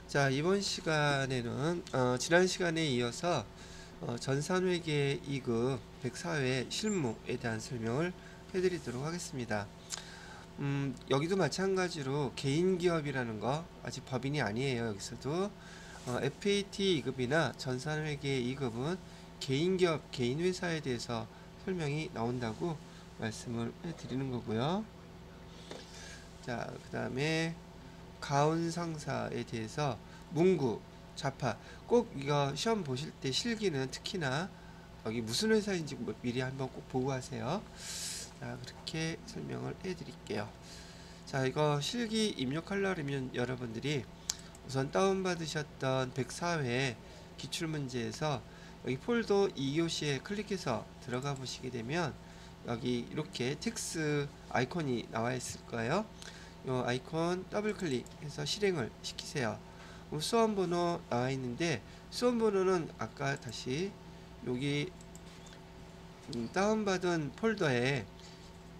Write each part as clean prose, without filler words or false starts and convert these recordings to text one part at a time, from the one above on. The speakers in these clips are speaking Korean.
자, 이번 시간에는 지난 시간에 이어서 전산회계 2급 104회 실무에 대한 설명을 해드리도록 하겠습니다. 여기도 마찬가지로 개인기업이라는 거 아직 법인이 아니에요. 여기서도 FAT 2급이나 전산회계 2급은 개인기업, 개인회사에 대해서 설명이 나온다고 말씀을 해드리는 거고요. 자, 그 다음에 가온상사에 대해서 문구, 자파 꼭 이거 시험 보실 때 실기는 특히나 여기 무슨 회사인지 미리 한번 꼭 보고 하세요. 자, 그렇게 설명을 해 드릴게요. 자, 이거 실기 입력하려면 여러분들이 우선 다운받으셨던 104회 기출문제에서 여기 폴더 2교시에 클릭해서 들어가 보시게 되면 여기 이렇게 텍스 아이콘이 나와 있을 거예요. 이 아이콘 더블 클릭해서 실행을 시키세요. 수험번호 나와 있는데 수험번호는 아까 다시 여기 다운받은 폴더에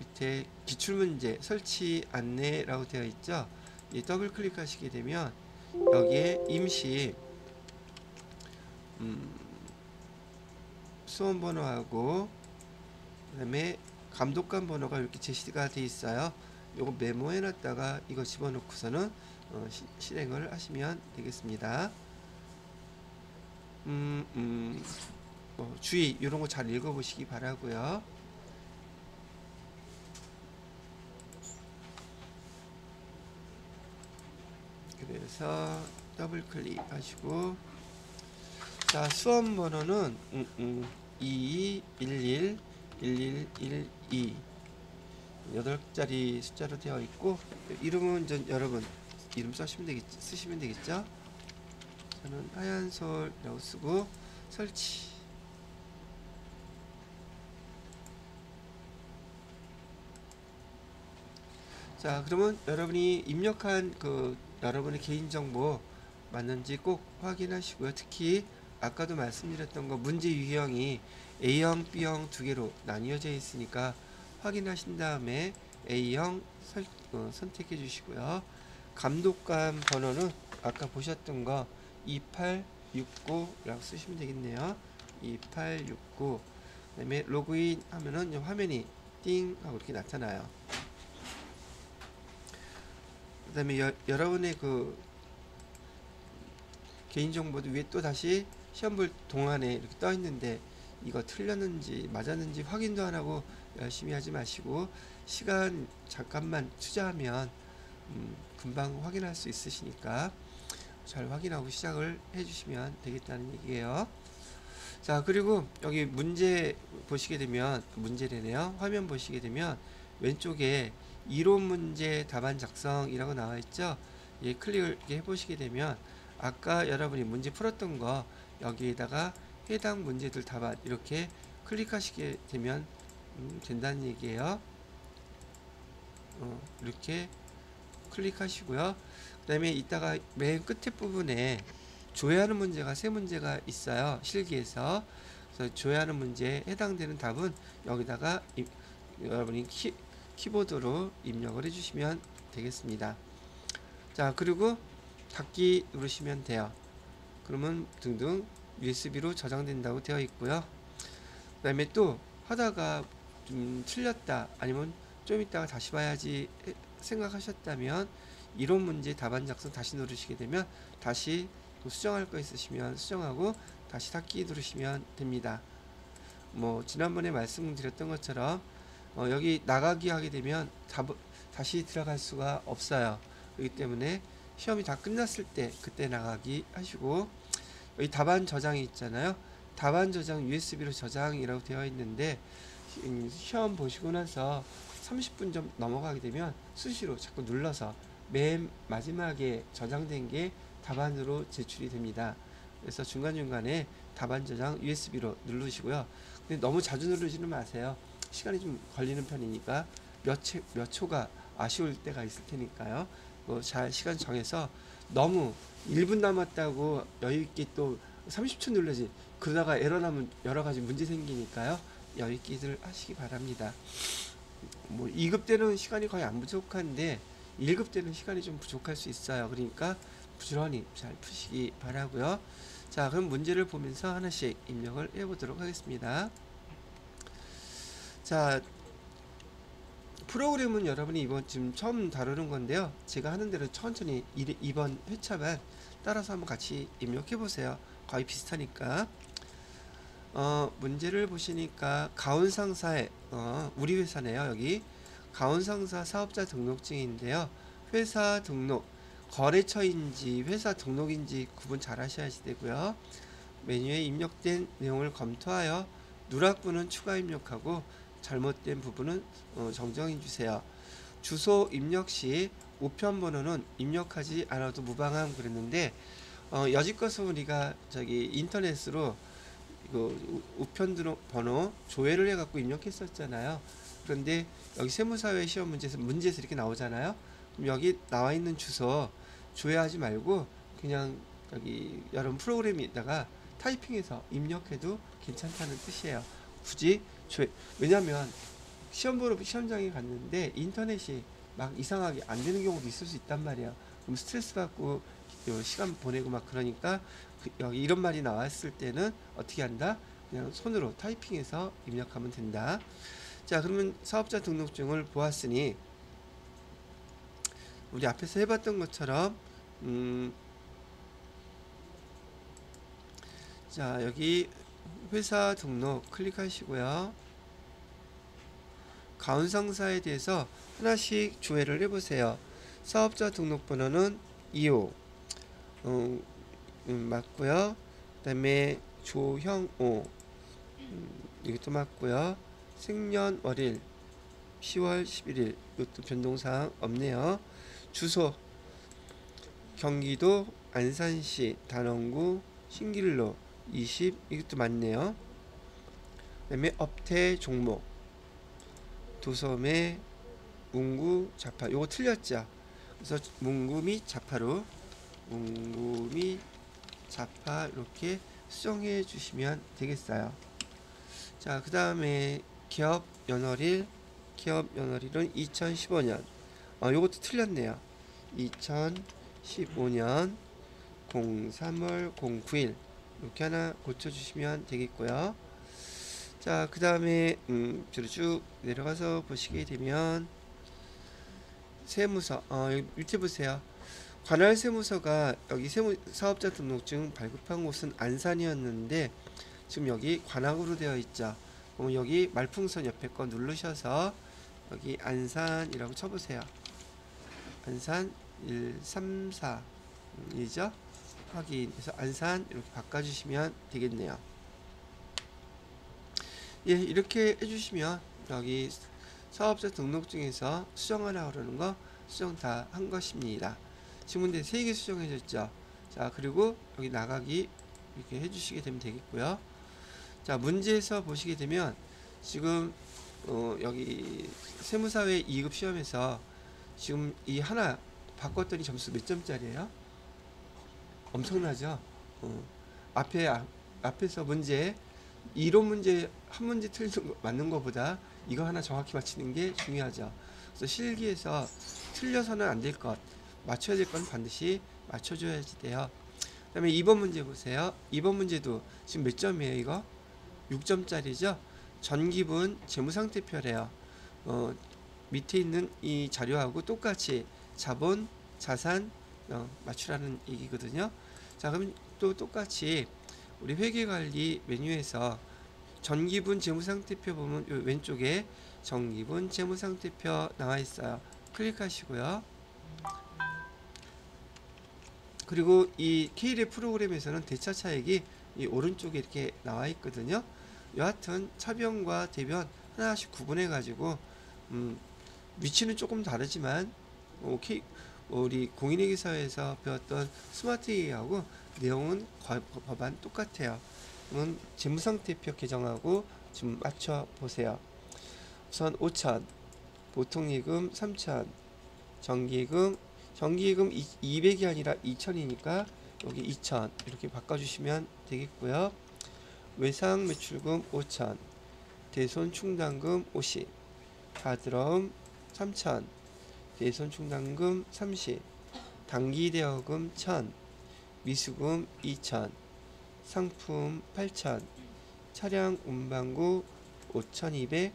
밑에 기출문제 설치 안내라고 되어 있죠. 이 더블 클릭하시게 되면 여기에 임시 수험번호하고 그 다음에 감독관 번호가 이렇게 제시가 되어 있어요. 요거 메모해 놨다가 이거 집어넣고서는 실행을 하시면 되겠습니다. 주의 이런 거 잘 읽어보시기 바라고요. 그래서 더블 클릭하시고 자, 수험 번호는 2211 1112 8자리 숫자로 되어 있고 이름은 여러분 이름 쓰시면 되겠죠? 저는 하얀솔이라고 쓰고 설치. 자, 그러면 여러분이 입력한 여러분의 개인정보 맞는지 꼭 확인하시고요. 특히 아까도 말씀드렸던 거 문제 유형이 A형, B형 두 개로 나뉘어져 있으니까 확인하신 다음에 A형 선택해 주시고요. 감독관 번호는 아까 보셨던 거 2869라고 쓰시면 되겠네요. 2869. 그 다음에 로그인 하면은 화면이 띵 하고 이렇게 나타나요. 그 다음에 여러분의 개인정보도 위에 또 다시 시험 볼 동안에 이렇게 떠 있는데 이거 틀렸는지 맞았는지 확인도 안 하고 열심히 하지 마시고 시간 잠깐만 투자하면 금방 확인할 수 있으시니까 잘 확인하고 시작을 해주시면 되겠다는 얘기예요. 자, 그리고 여기 문제 보시게 되면 문제래네요. 화면 보시게 되면 왼쪽에 이론 문제 답안 작성이라고 나와 있죠. 예, 클릭을 해보시게 되면 아까 여러분이 문제 풀었던 거 여기에다가 해당 문제들 답안 이렇게 클릭하시게 되면 된다는 얘기예요. 이렇게 클릭하시고요. 그 다음에 이따가 맨 끝에 부분에 조회하는 문제가 세 문제가 있어요. 실기에서. 그래서 조회하는 문제에 해당되는 답은 여기다가 여러분이 키보드로 입력을 해주시면 되겠습니다. 자, 그리고 닫기 누르시면 돼요. 그러면 등등 USB로 저장된다고 되어 있고요. 그 다음에 또 하다가 좀 틀렸다 아니면 좀 이따가 다시 봐야지 생각하셨다면 이론 문제 답안 작성 다시 누르시게 되면 다시 또 수정할 거 있으시면 수정하고 다시 닫기 누르시면 됩니다. 뭐 지난번에 말씀드렸던 것처럼 여기 나가기 하게 되면 다시 들어갈 수가 없어요. 그렇기 때문에 시험이 다 끝났을 때 그때 나가기 하시고 여기 답안 저장이 있잖아요. 답안 저장 USB로 저장이라고 되어 있는데 시험 보시고 나서 30분 좀 넘어가게 되면 수시로 자꾸 눌러서 맨 마지막에 저장된 게 답안으로 제출이 됩니다. 그래서 중간중간에 답안 저장 USB로 누르시고요. 근데 너무 자주 누르지는 마세요. 시간이 좀 걸리는 편이니까 몇 초가 아쉬울 때가 있을 테니까요. 잘 시간 정해서 너무 1분 남았다고 여유있게 또 30초 눌러지 그러다가 에러 나면 여러가지 문제 생기니까요. 여유있게들 하시기 바랍니다. 뭐 2급 때는 시간이 거의 안 부족한데 1급 때는 시간이 좀 부족할 수 있어요. 그러니까 부지런히 잘 푸시기 바라고요. 자, 그럼 문제를 보면서 하나씩 입력을 해보도록 하겠습니다. 자, 프로그램은 여러분이 이번 지금 처음 다루는 건데요. 제가 하는 대로 천천히 이번 회차만 따라서 한번 같이 입력해 보세요. 거의 비슷하니까. 문제를 보시니까 가온상사의 우리 회사네요. 여기 가온상사 사업자 등록증인데요. 회사 등록 거래처인지 회사 등록인지 구분 잘 하셔야 되고요. 메뉴에 입력된 내용을 검토하여 누락부는 추가 입력하고 잘못된 부분은 정정해 주세요. 주소 입력 시 우편번호는 입력하지 않아도 무방함 그랬는데 여지껏은 우리가 저기 인터넷으로 그 우편 번호 조회를 해갖고 입력했었잖아요. 그런데 여기 세무사회 시험 문제에서 이렇게 나오잖아요. 그럼 여기 나와 있는 주소 조회하지 말고 그냥 여기 여러분 프로그램에다가 타이핑해서 입력해도 괜찮다는 뜻이에요. 굳이 왜냐면 시험 보러 시험장에 갔는데 인터넷이 막 이상하게 안 되는 경우도 있을 수 있단 말이에요. 그럼 스트레스 받고 시간 보내고 막 그러니까 여기 이런 말이 나왔을 때는 어떻게 한다? 그냥 손으로 타이핑해서 입력하면 된다. 자, 그러면 사업자 등록증을 보았으니 우리 앞에서 해봤던 것처럼 자, 여기 회사 등록 클릭하시고요. 가온상사에 대해서 하나씩 조회를 해보세요. 사업자 등록번호는 2호 맞고요. 그 다음에 조형오 이것도 맞고요. 생년월일 10월 11일 이것도 변동사항 없네요. 주소 경기도 안산시 단원구 신길로 20 이것도 맞네요. 그 다음에 업태 종목 도소매 문구 자파 요거 틀렸죠. 그래서 문구 및 자파로 문구 및 자파 이렇게 수정해 주시면 되겠어요. 자, 그 다음에 기업 연월일은 2015년 요것도 틀렸네요. 2015년 03월 09일 이렇게 하나 고쳐주시면 되겠고요. 자, 그 다음에 쭉 내려가서 보시게 되면 세무서 여기 밑에 보세요. 관할 세무서가 여기 사업자 등록증 발급한 곳은 안산이었는데 지금 여기 관악으로 되어 있죠. 그럼 여기 말풍선 옆에 거 누르셔서 여기 안산이라고 쳐보세요. 안산 134 이죠? 확인해서 안산 이렇게 바꿔주시면 되겠네요. 예, 이렇게 해주시면 여기 사업자 등록증에서 수정하라고 그러는 거 수정 다 한 것입니다. 지금 근데 3개 수정해줬죠. 자, 그리고 여기 나가기 이렇게 해주시게 되면 되겠고요. 자, 문제에서 보시게 되면 지금 여기 세무사회 2급 시험에서 지금 이 하나 바꿨더니 점수 몇 점짜리예요? 엄청나죠? 앞에서 문제 이론 문제 한 문제 맞는 것보다 이거 하나 정확히 맞히는 게 중요하죠. 그래서 실기에서 틀려서는 안 될 것, 맞춰야 될 건 반드시 맞춰줘야지 돼요. 그 다음에 2번 문제 보세요. 2번 문제도 지금 몇 점이에요? 이거 6점짜리죠. 전기분 재무상태표래요. 밑에 있는 이 자료하고 똑같이 자본, 자산 맞추라는 얘기거든요. 자, 그럼 또 똑같이 우리 회계관리 메뉴에서 전기분 재무상태표 보면 요 왼쪽에 전기분 재무상태표 나와 있어요. 클릭하시고요. 그리고 이 K랩 프로그램에서는 대차 차익이 이 오른쪽에 이렇게 나와 있거든요. 여하튼 차변과 대변 하나씩 구분해 가지고 위치는 조금 다르지만 우리 공인회계사에서 배웠던 스마트 회계하고 내용은 법안 똑같아요. 그러면 재무상태표 개정하고 지금 맞춰 보세요. 우선 5천, 보통예금 3천, 정기예금 200이 아니라 2000이니까 여기 2000 이렇게 바꿔주시면 되겠고요. 외상 매출금 5천, 대손 충당금 50, 가드럼 3천, 대손 충당금 30, 단기 대여금 1000, 미수금 2천, 상품 8천, 차량 운반구 5,200,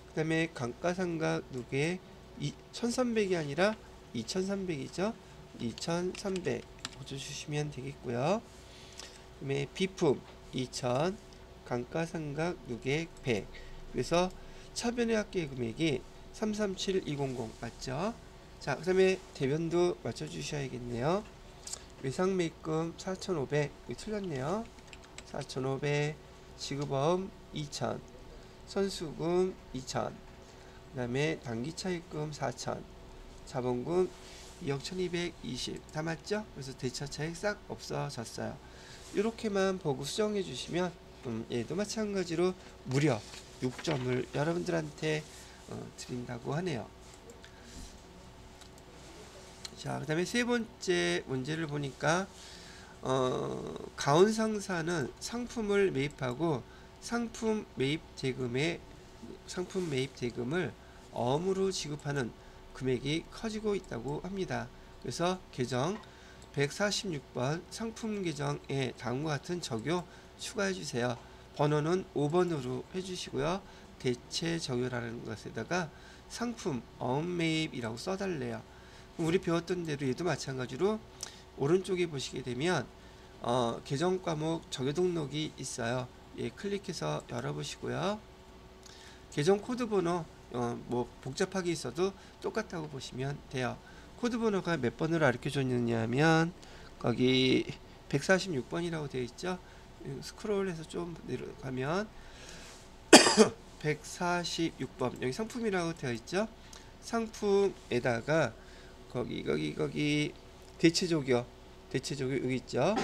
그 다음에 감가상각 누계 1,300이 아니라 2,300이죠. 2,300 고쳐주시면 되겠고요. 그 다음에 비품 2,000, 감가상각 누계 100. 그래서 차변의 합계 금액이 337200 맞죠? 자, 그 다음에 대변도 맞춰주셔야겠네요. 외상매입금 4,500 틀렸네요. 4,500, 지급보험 2,000, 선수금 2,000, 그 다음에 단기차입금 4,000, 자본금 2억 1220 다 맞죠? 그래서 대차 차익 싹 없어졌어요. 이렇게만 보고 수정해 주시면 얘도 마찬가지로 무려 6점을 여러분들한테 드린다고 하네요. 자, 그 다음에 세 번째 문제를 보니까 가온상사는 상품을 매입하고 상품 매입 대금을 어음으로 지급하는 금액이 커지고 있다고 합니다. 그래서 계정 146번 상품 계정에 다음과 같은 적요 추가해 주세요. 번호는 5번으로 해주시고요. 대체 적요라는 것에다가 상품 어음 매입이라고 써달래요. 우리 배웠던 대로 얘도 마찬가지로 오른쪽에 보시게 되면 계정 과목 적요 등록이 있어요. 예, 클릭해서 열어보시고요. 계정 코드 번호 뭐 복잡하게 있어도 똑같다고 보시면 돼요. 코드 번호가 몇 번으로 알려 줬느냐면 거기 146번이라고 되어 있죠. 스크롤해서 좀 내려가면 146번 여기 상품이라고 되어 있죠. 상품에다가 거기 대체적이요. 여기 있죠.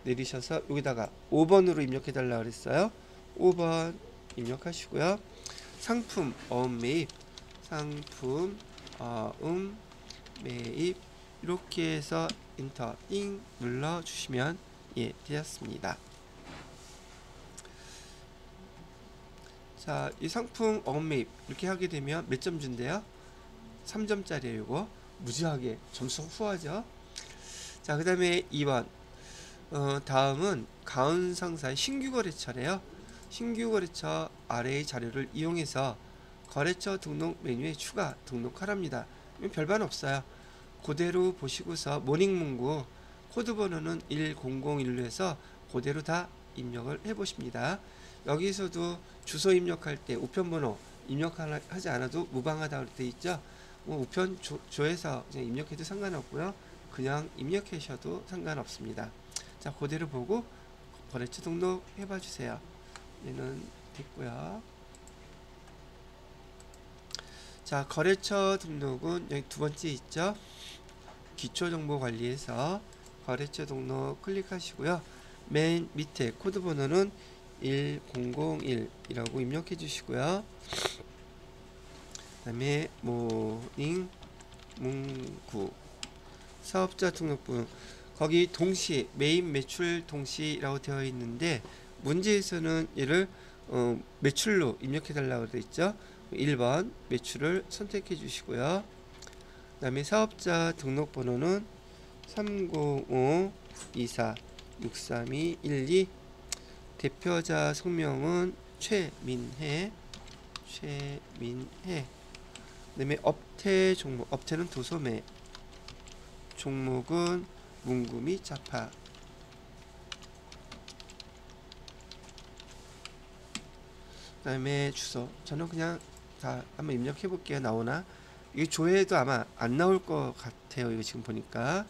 내리셔서 여기다가 5번으로 입력해 달라 그랬어요. 5번 입력하시고요. 상품 어음 매입, 상품 어음 매입 이렇게 해서 엔터 띵 눌러 주시면 예 되었습니다. 자, 이 상품 어음 매입 이렇게 하게 되면 몇 점 준대요? 3점짜리예요. 이거 무지하게 점수 후하죠. 자, 그 다음에 2번 다음은 가온상사의 신규 거래처래요. 신규 거래처 아래의 자료를 이용해서 거래처 등록 메뉴에 추가 등록하랍니다. 별반 없어요. 그대로 보시고서 모닝문구 코드 번호는 1001로 해서 그대로 다 입력을 해 보십니다. 여기서도 주소 입력할 때 우편번호 입력하지 않아도 무방하다고 되어 있죠. 뭐 우편 조에서 그냥 입력해도 상관없고요. 그냥 입력하셔도 상관없습니다. 자, 그대로 보고 거래처 등록 해봐 주세요. 얘는 됐고요. 자, 거래처 등록은 여기 두 번째 있죠. 기초정보관리에서 거래처 등록 클릭하시고요. 맨 밑에 코드 번호는 1001이라고 입력해 주시고요. 그 다음에 모닝 문구 사업자 등록부 거기 동시 매입 매출 동시라고 되어 있는데 문제에서는 얘를 매출로 입력해 달라고 되어 있죠. 1번 매출을 선택해 주시고요. 그 다음에 사업자 등록번호는 305-24-63212 대표자 성명은 최민혜 그 다음에 업태 종목 업태는 도소매 종목은 문구 및 자파 그 다음에 주소 저는 그냥 다 한번 입력해 볼게요. 나오나 이 조회도 아마 안 나올 것 같아요. 이거 지금 보니까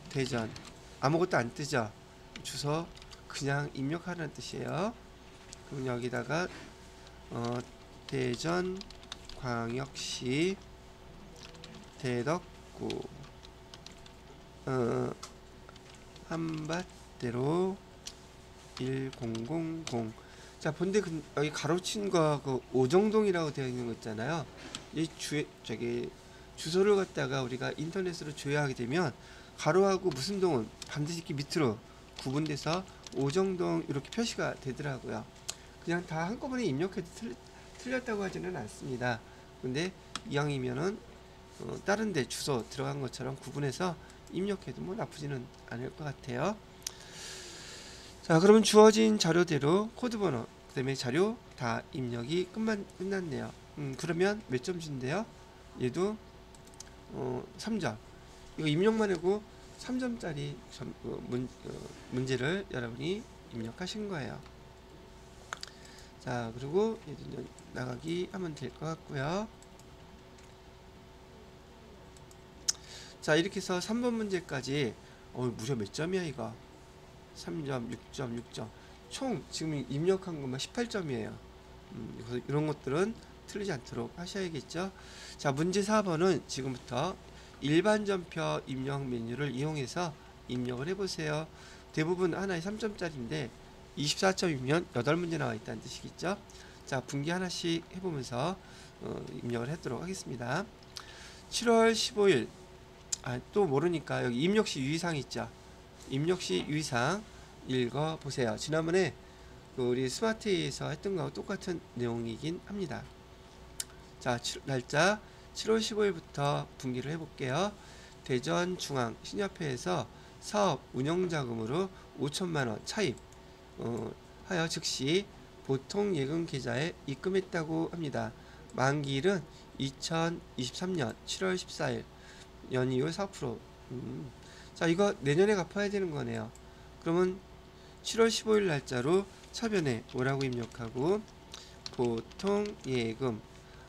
대전 아무것도 안 뜨죠. 주소 그냥 입력하라는 뜻이에요. 그럼 여기다가 대전 광역시 대덕구 한밭대로 1000 자, 본데 여기 가로친 거 그 오정동이라고 되어 있는 거 있잖아요. 이 주소를 갖다가 우리가 인터넷으로 조회하게 되면 가로하고 무슨 동은 반드시 이렇게 밑으로 구분돼서 오정동 이렇게 표시가 되더라고요. 그냥 다 한꺼번에 입력해도 틀렸다고 하지는 않습니다. 근데 이왕이면은 다른 데 주소 들어간 것처럼 구분해서 입력해도 뭐 나쁘지는 않을 것 같아요. 자, 그러면 주어진 자료대로 코드 번호, 그 다음에 자료 다 입력이 끝났네요. 그러면 몇 점 준대요? 얘도 3점. 이거 입력만 하고 3점짜리 문제를 여러분이 입력하신 거예요. 자, 그리고 얘도 나가기 하면 될 것 같고요. 자, 이렇게 해서 3번 문제까지 무려 몇 점이야 이거? 3점, 6점, 6점. 총 지금 입력한 것만 18점이에요. 그래서 이런 것들은 틀리지 않도록 하셔야겠죠. 자, 문제 4번은 지금부터 일반 점표 입력 메뉴를 이용해서 입력을 해보세요. 대부분 하나에 3점짜리인데 24점이면 8문제 나와 있다는 뜻이겠죠. 자, 분기 하나씩 해보면서 입력을 하도록 하겠습니다. 7월 15일 또 모르니까 여기 입력시 유의사항 있죠. 입력시 유의사항 읽어보세요. 지난번에 우리 스마트에서 했던 거하고 똑같은 내용이긴 합니다. 자, 날짜 7월 15일부터 분기를 해볼게요. 대전중앙신협회에서 사업 운영자금으로 5천만원 차입 하여 즉시 보통예금 계좌에 입금했다고 합니다. 만기일은 2023년 7월 14일 연이율 4%. 자, 이거 내년에 갚아야 되는 거네요. 그러면 7월 15일 날짜로 차변에 뭐라고 입력하고 보통예금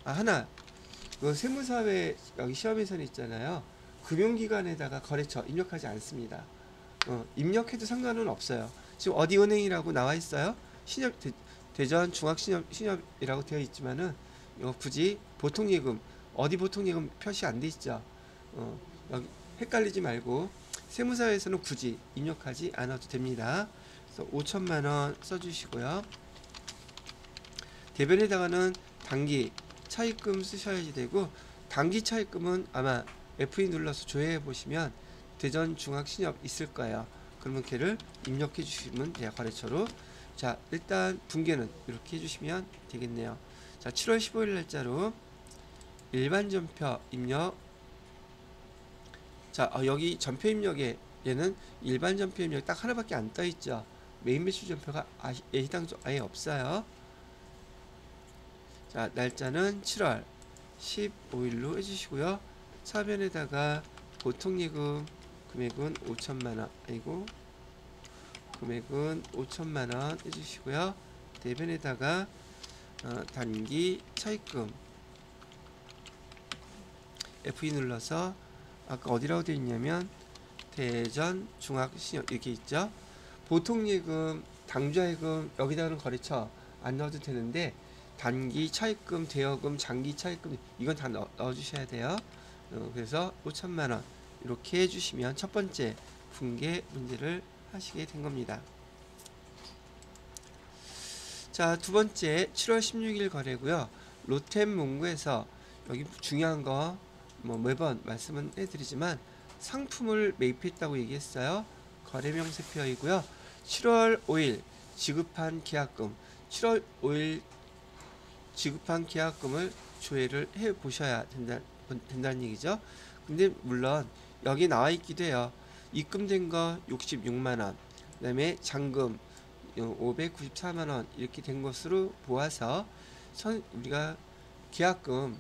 하나 그 세무사회 여기 시험에서는 있잖아요. 금융기관에다가 거래처 입력하지 않습니다. 입력해도 상관은 없어요. 지금 어디 은행이라고 나와 있어요. 신협 대전 중앙신협이라고 되어 있지만은 굳이 보통예금 어디 보통예금 표시 안 돼 있죠. 여기 헷갈리지 말고 세무사에서는 굳이 입력하지 않아도 됩니다. 그래서 5천만원 써주시고요. 대변에다가는 단기 차입금 쓰셔야지 되고, 단기 차입금은 아마 F2 눌러서 조회해 보시면 대전중앙신협 있을 거예요. 그러면 걔를 입력해 주시면 돼요. 거래처로. 자, 일단 분계는 이렇게 해주시면 되겠네요. 자, 7월 15일 날짜로 일반 전표 입력. 자, 여기 전표 입력에 얘는 일반 전표 입력 딱 하나밖에 안 떠 있죠. 메인 매출 전표가 해당 아예 없어요. 자, 날짜는 7월 15일로 해주시고요. 차변에다가 보통예금 금액은 5천만원 아니고 금액은 5천만원 해주시고요. 대변에다가 단기 차입금 F2 눌러서 아까 어디라고 되어 있냐면 대전 중앙신협 이렇게 있죠. 보통예금 당좌예금 여기다가는 거래처 안 넣어도 되는데 단기 차입금 대여금 장기 차입금 이건 다 넣어 주셔야 돼요. 그래서 5천만원 이렇게 해주시면 첫 번째 분계 문제를 하시게 된 겁니다. 자, 두 번째 7월 16일 거래고요. 로템문구에서 여기 중요한 거 매번 말씀은 해드리지만 상품을 매입했다고 얘기했어요. 거래명세표이고요. 7월 5일 지급한 계약금 7월 5일 지급한 계약금을 조회를 해 보셔야 된다는 얘기죠. 근데 물론 여기 나와 있기도 해요. 입금된 거 66만원, 그 다음에 잔금 594만원 이렇게 된 것으로 보아서 우리가 계약금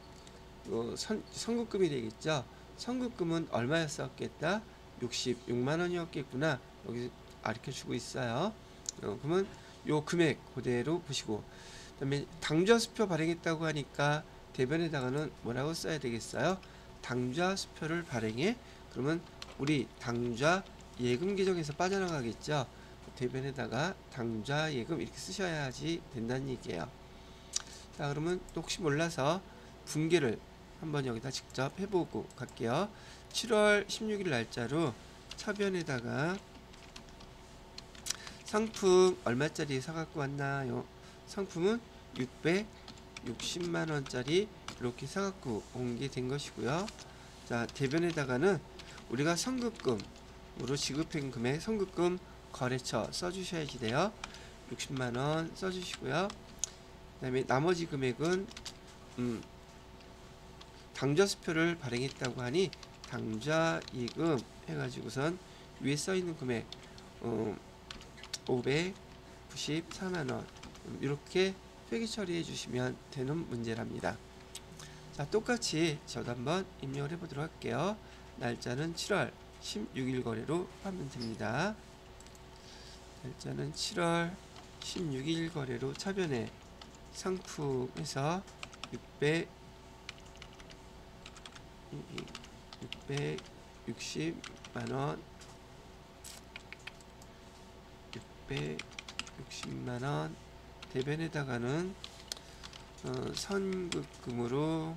선급금이 되겠죠. 선급금은 얼마였었겠다? 66만원이었겠구나. 여기 가르쳐주고 있어요. 그러면 요 금액 그대로 보시고, 그 다음에 당좌수표 발행했다고 하니까 대변에다가는 뭐라고 써야 되겠어요? 당좌수표를 발행해. 그러면 우리 당좌 예금 계정에서 빠져나가겠죠. 대변에다가 당좌 예금 이렇게 쓰셔야지 된다는 얘기예요. 자, 그러면 또 혹시 몰라서 분계를 한번 여기다 직접 해보고 갈게요. 7월 16일 날짜로 차변에다가 상품 얼마짜리 사갖고 왔나요? 상품은 660만원짜리 이렇게 사갖고 온 게 된 것이고요. 자, 대변에다가는 우리가 선급금으로 지급한 금액 선급금 거래처 써주셔야지 돼요. 60만원 써주시고요. 그 다음에 나머지 금액은 당좌수표를 발행했다고 하니 당좌예금 해가지고선 위에 써있는 금액 594만원 이렇게 회계 처리해 주시면 되는 문제랍니다. 자, 똑같이 저도 한번 입력을 해보도록 할게요. 날짜는 7월 16일 거래로 하면 됩니다. 날짜는 7월 16일 거래로 차변에 상품에서 660만원 660만원 대변에다가는 선급금으로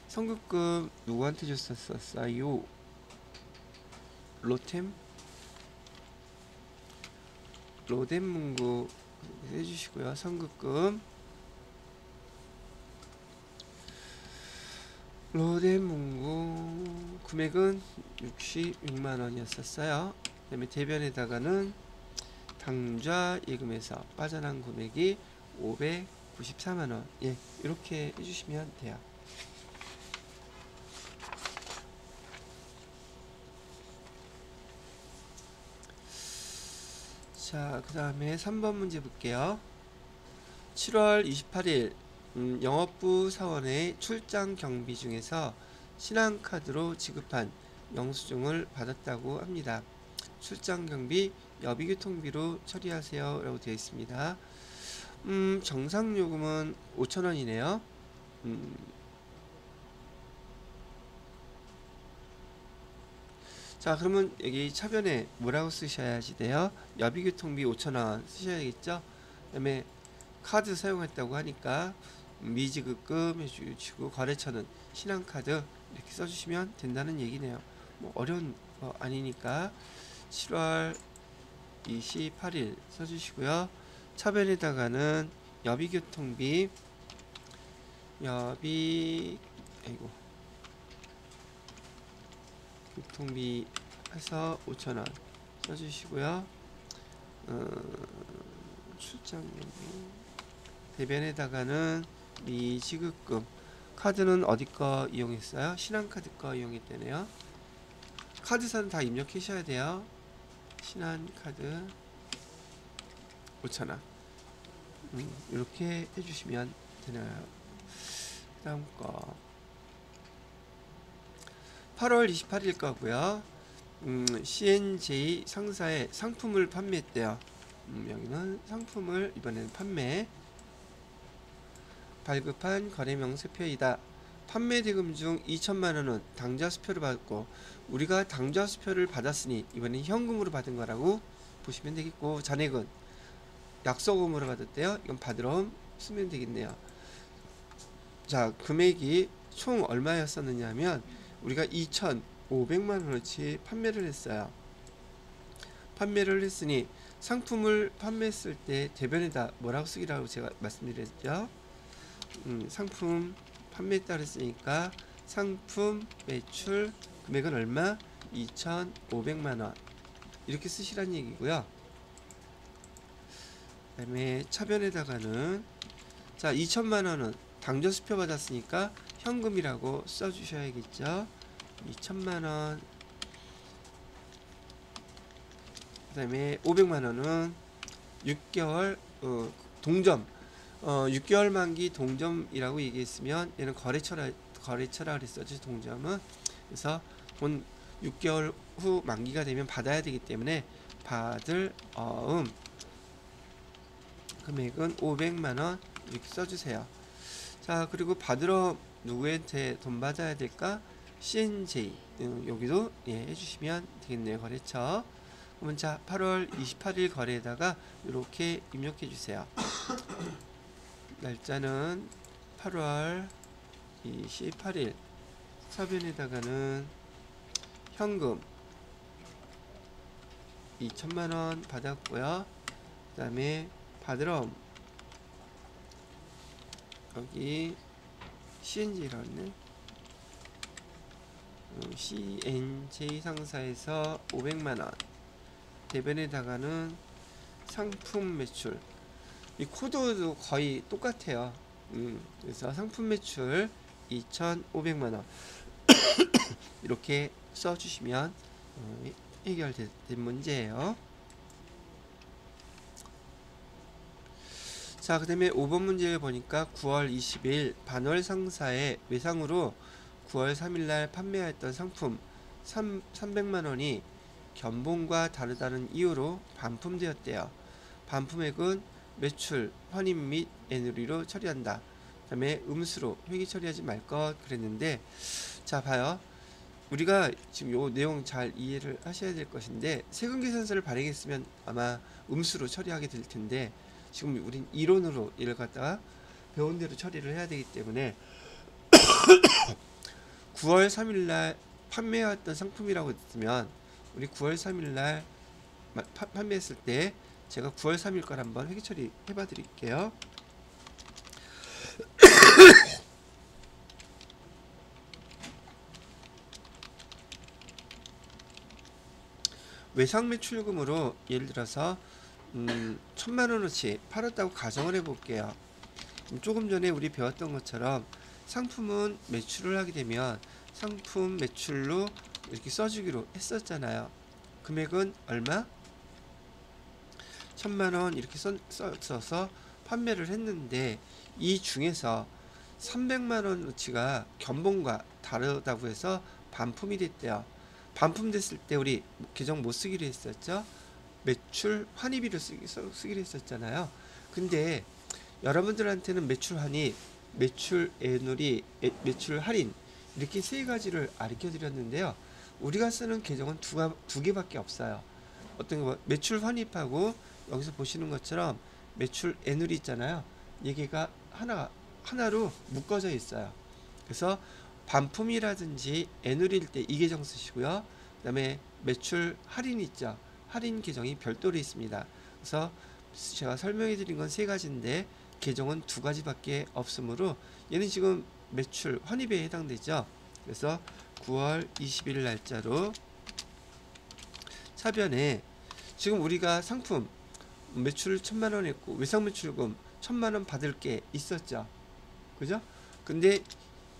선급금 누구한테 줬었어요? 로뎀문구 해주시고요. 선급금 로뎀문구 금액은 66만원이었었어요. 그 다음에 대변에다가는 당좌 예금에서 빠져난 금액이 594만원. 예, 이렇게 해주시면 돼요. 자, 그 다음에 3번 문제 볼게요. 7월 28일 영업부 사원의 출장 경비 중에서 신한카드로 지급한 영수증을 받았다고 합니다. 출장 경비 여비교통비로 처리하세요 라고 되어 있습니다. 정상 요금은 5,000원이네요. 자, 그러면 여기 차변에 뭐라고 쓰셔야지 돼요? 여비교통비 5,000원 쓰셔야겠죠? 그 다음에 카드 사용했다고 하니까 미지급금 해주시고 거래처는 신한카드 이렇게 써주시면 된다는 얘기네요. 뭐 어려운 거 아니니까 7월 28일 써주시고요. 차변에다가는 여비교통비 교통비 해서 5,000원 써주시고요. 출장경비 대변에다가는 미지급금 카드는 어디 거 이용했어요? 신한카드 거 이용했대네요. 카드사는 다 입력하셔야 돼요. 신한카드 5,000원 이렇게 해주시면 되나요? 그 다음 거 8월 28일 거고요. CNJ 상사에 상품을 판매했대요. 여기는 상품을 이번에는 판매 발급한 거래명세표이다. 판매 대금 중 2천만원은 당좌수표를 받았고 우리가 당좌수표를 받았으니 이번엔 현금으로 받은 거라고 보시면 되겠고 잔액은 약속금으로 받았대요. 이건 받으러 쓰면 되겠네요. 자, 금액이 총 얼마였었느냐 하면 우리가 2,500만원어치 판매를 했어요. 판매를 했으니 상품을 판매했을 때 대변에다 뭐라고 쓰기라고 제가 말씀드렸죠. 상품 판매했다 그랬으니까 상품 매출 금액은 얼마? 2,500만원 이렇게 쓰시란 얘기고요. 그 다음에 차변에다가는 자 2천만원은 당좌수표 받았으니까 현금이라고 써주셔야겠죠. 2천만원 그 다음에 500만원은 6개월 동점 6개월 만기 동점이라고 얘기했으면 얘는 거래처라 그랬었지. 동점은 그래서 돈 6개월 후 만기가 되면 받아야 되기 때문에 받을 금액은 500만원 이렇게 써주세요. 자, 그리고 받으러 누구한테 돈 받아야 될까? CNJ 여기도 예, 해주시면 되겠네요. 거래처. 그러면 자 8월 28일 거래에다가 이렇게 입력해 주세요. 날짜는 8월 28일 서변에다가는 현금 2천만원 받았고요. 그 다음에 받으러 여기 CNJ라고 했네. CNJ 상사에서 500만원 대변에다가는 상품 매출 이 코드도 거의 똑같아요. 그래서 상품 매출 2,500만원 이렇게 써주시면 해결된 문제예요. 자, 그 다음에 5번 문제에 보니까 9월 20일 반월 상사의 외상으로 9월 3일날 판매했던 상품 300만원이 견본과 다르다는 이유로 반품되었대요. 반품액은 매출, 환입 및 애누리로 처리한다. 그 다음에 음수로 회계 처리하지 말 것 그랬는데, 자 봐요. 우리가 지금 요 내용 잘 이해를 하셔야 될 것인데, 세금계산서를 발행했으면 아마 음수로 처리하게 될 텐데, 지금 우린 이론으로 이를 갖다가 배운 대로 처리를 해야 되기 때문에 9월 3일날 판매했던 상품이라고 했으면 우리 9월 3일날 판매했을 때 제가 9월 3일 걸 한번 회계 처리 해봐 드릴게요. 외상 매출금으로 예를 들어서 1000만원어치 팔았다고 가정을 해볼게요. 조금 전에 우리 배웠던 것처럼 상품은 매출을 하게 되면 상품 매출로 이렇게 써주기로 했었잖아요. 금액은 얼마? 1000만원 이렇게 써서 판매를 했는데, 이 중에서 300만원어치가 견본과 다르다고 해서 반품이 됐대요. 반품됐을 때 우리 계정 못 쓰기로 했었죠. 매출 환입비를 쓰기로 했었잖아요. 근데 여러분들한테는 매출 환입, 매출 애누리, 매출 할인 이렇게 세 가지를 가르쳐 드렸는데요. 우리가 쓰는 계정은 두 개밖에 없어요. 어떤 거 매출 환입하고 여기서 보시는 것처럼 매출 애누리 있잖아요. 얘가 하나로 묶어져 있어요. 그래서 반품이라든지 애누리일 때 이 계정 쓰시고요. 그 다음에 매출 할인 있죠. 할인 계정이 별도로 있습니다. 그래서 제가 설명해 드린 건 세 가지인데 계정은 두 가지밖에 없으므로 얘는 지금 매출 환입에 해당되죠. 그래서 9월 20일 날짜로 차변에 지금 우리가 상품 매출 1000만원 했고 외상 매출금 1000만원 받을 게 있었죠. 그죠? 근데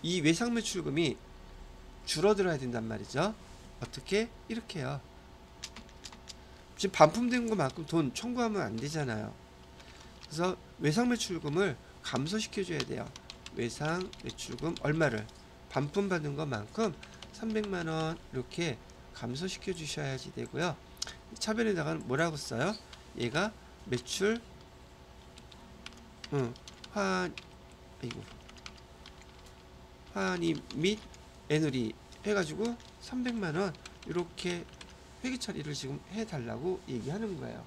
이 외상 매출금이 줄어들어야 된단 말이죠. 어떻게? 이렇게요. 지금 반품된 것만큼 돈 청구하면 안 되잖아요. 그래서 외상 매출금을 감소시켜 줘야 돼요. 외상 매출금 얼마를? 반품 받은 것만큼 300만원 이렇게 감소시켜 주셔야지 되고요. 차변에다가는 뭐라고 써요? 얘가 매출 환입 및 애누리 해가지고 300만원 이렇게 회계 처리를 지금 해달라고 얘기하는 거예요.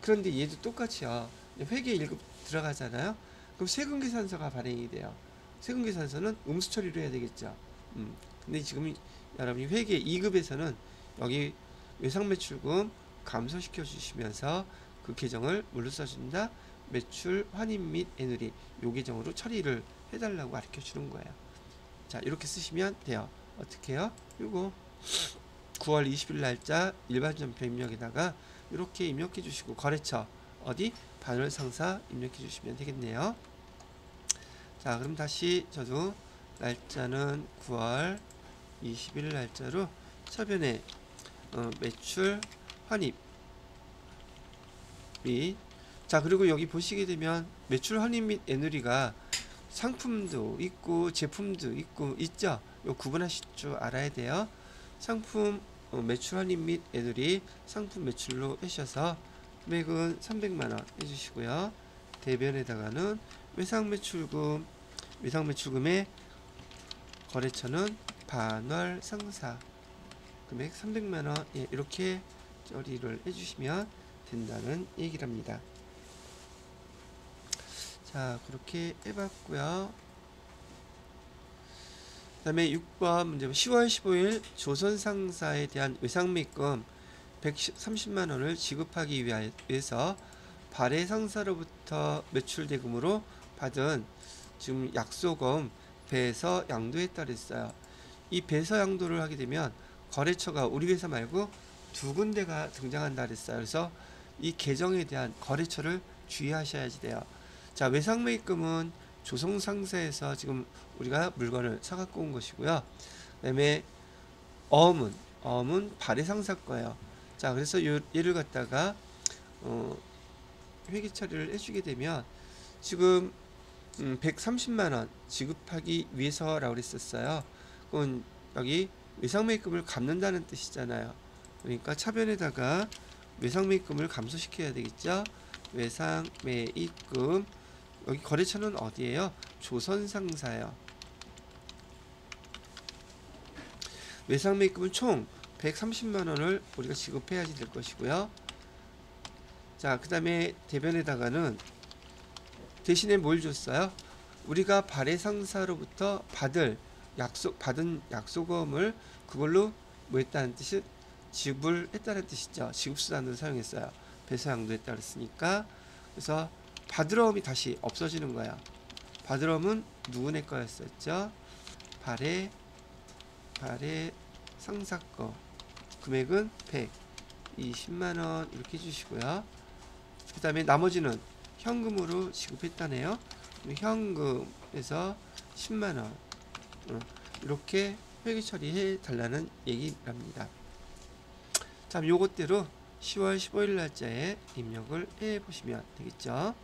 그런데 얘도 똑같이요. 회계 1급 들어가잖아요. 그럼 세금계산서가 발행이 돼요. 세금계산서는 음수 처리로 해야 되겠죠. 근데 지금 여러분이 회계 2급에서는 여기 외상매출금 감소시켜 주시면서 그 계정을 뭘로 써준다? 매출 환입 및 애누리 요 계정으로 처리를 해달라고 가르쳐 주는 거예요. 자, 이렇게 쓰시면 돼요. 어떻게 해요? 요거 9월 20일 날짜 일반전표 입력에다가 이렇게 입력해 주시고, 거래처 어디? 반월 상사 입력해 주시면 되겠네요. 자, 그럼 다시 저도 날짜는 9월 20일 날짜로 차변에 매출 환입 및, 자, 그리고 여기 보시게 되면 매출 환입 및 애누리가 상품도 있고 제품도 있죠. 요 구분하실 줄 알아야 돼요. 상품 매출 환입 및 애누리 상품 매출로 하셔서 금액은 300만원 해주시고요. 대변에다가는 외상 매출금의 거래처는 반월 상사 금액 300만원, 예, 이렇게 처리를 해주시면 된다는 얘기랍니다. 자, 그렇게 해봤고요. 그 다음에 6번 문제, 10월 15일 조선상사에 대한 외상매입금 130만원을 지급하기 위해서 발해상사로부터 매출대금으로 받은 지금 약소금 배서 양도했다 그랬어요. 이 배서 양도를 하게 되면 거래처가 우리 회사 말고 두 군데가 등장한다 그랬어요. 그래서 이 계정에 대한 거래처를 주의하셔야지 돼요. 자, 외상매입금은 조선상사에서 지금 우리가 물건을 사갖고 온 것이고요. 그 다음에 어음은 엄은 발해상사 거예요. 자, 그래서 얘를 갖다가 회계 처리를 해주게 되면 지금 130만원 지급하기 위해서라고 그랬었어요. 그건 여기 외상매입금을 갚는다는 뜻이잖아요. 그러니까 차변에다가 외상매입금을 감소시켜야 되겠죠. 외상매입금, 여기 거래처는 어디예요? 조선상사예요. 외상매입금은 총 130만원을 우리가 지급해야지 될 것이고요. 자, 그 다음에 대변에다가는 대신에 뭘 줬어요? 우리가 발해상사로부터 받은 약속금을 그걸로 뭐 했다는 뜻이 지급을 했다는 뜻이죠. 지급수단으로 사용했어요. 배수양도 했다 그랬으니까. 그래서 받으러움이 다시 없어지는 거예요. 받으러움은 누구네 거였었죠? 발해상사 거. 금액은 120만원 이렇게 해주시고요. 그 다음에 나머지는 현금으로 지급했다네요. 현금에서 10만원 이렇게 회계 처리해 달라는 얘기랍니다. 자, 요것대로 10월 15일 날짜에 입력을 해 보시면 되겠죠.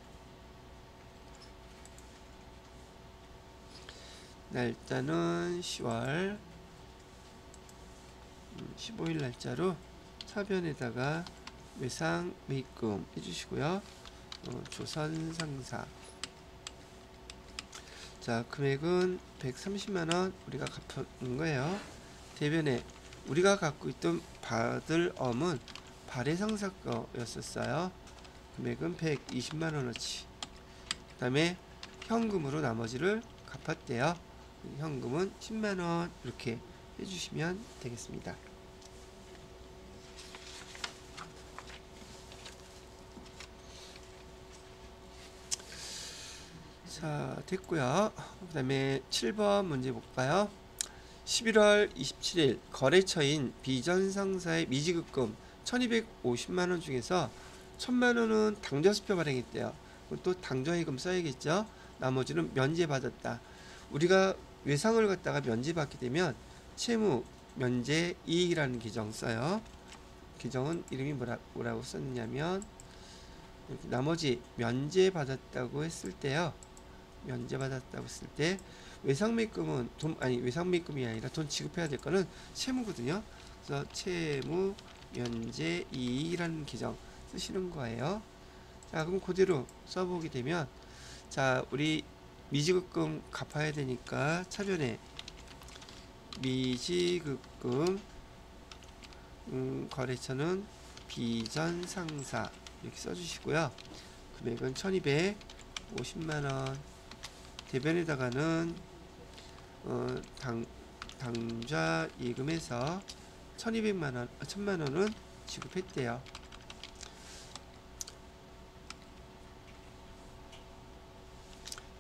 날짜는 10월 15일 날짜로 차변에다가 외상 매입금 해주시고요. 조선상사. 자, 금액은 130만원 우리가 갚은 거예요. 대변에 우리가 갖고 있던 받을 엄은 발해상사 거였었어요. 금액은 120만원어치. 그 다음에 현금으로 나머지를 갚았대요. 현금은 10만원 이렇게 해주시면 되겠습니다. 자, 됐고요. 그 다음에 7번 문제 볼까요? 11월 27일 거래처인 비전상사의 미지급금 1250만원 중에서 1000만원은 당좌수표 발행했대요. 또 당좌예금 써야겠죠. 나머지는 면제받았다. 우리가 외상을 갖다가 면제받게 되면 채무 면제이익이라는 규정 써요. 규정은 이름이 뭐라고 썼냐면 나머지 면제받았다고 했을 때요. 면제받았다고 했을 때 외상매입금은 외상매입금이 아니라 돈 지급해야 될 거는 채무거든요. 그래서 채무 면제이익이라는 규정 쓰시는 거예요. 자, 그럼 그대로 써보게 되면 자, 우리 미지급금 갚아야 되니까 차변에 미지급금 거래처는 비전상사 이렇게 써주시고요. 금액은 1250만원. 대변에다가는 당좌 예금에서 1000만원은 지급했대요.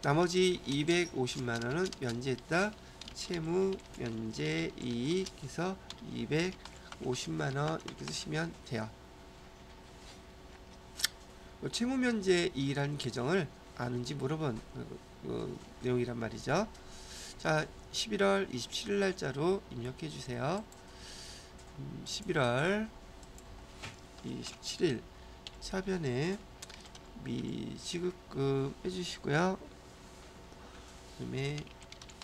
나머지 250만원은 면제했다. 채무 면제이익에서 250만원 이렇게 쓰시면 돼요. 채무 면제이익이라는 계정을 아는지 물어본 내용이란 말이죠. 자, 11월 27일 날짜로 입력해 주세요. 11월 27일 차변에 미지급금 해주시고요. 그 다음에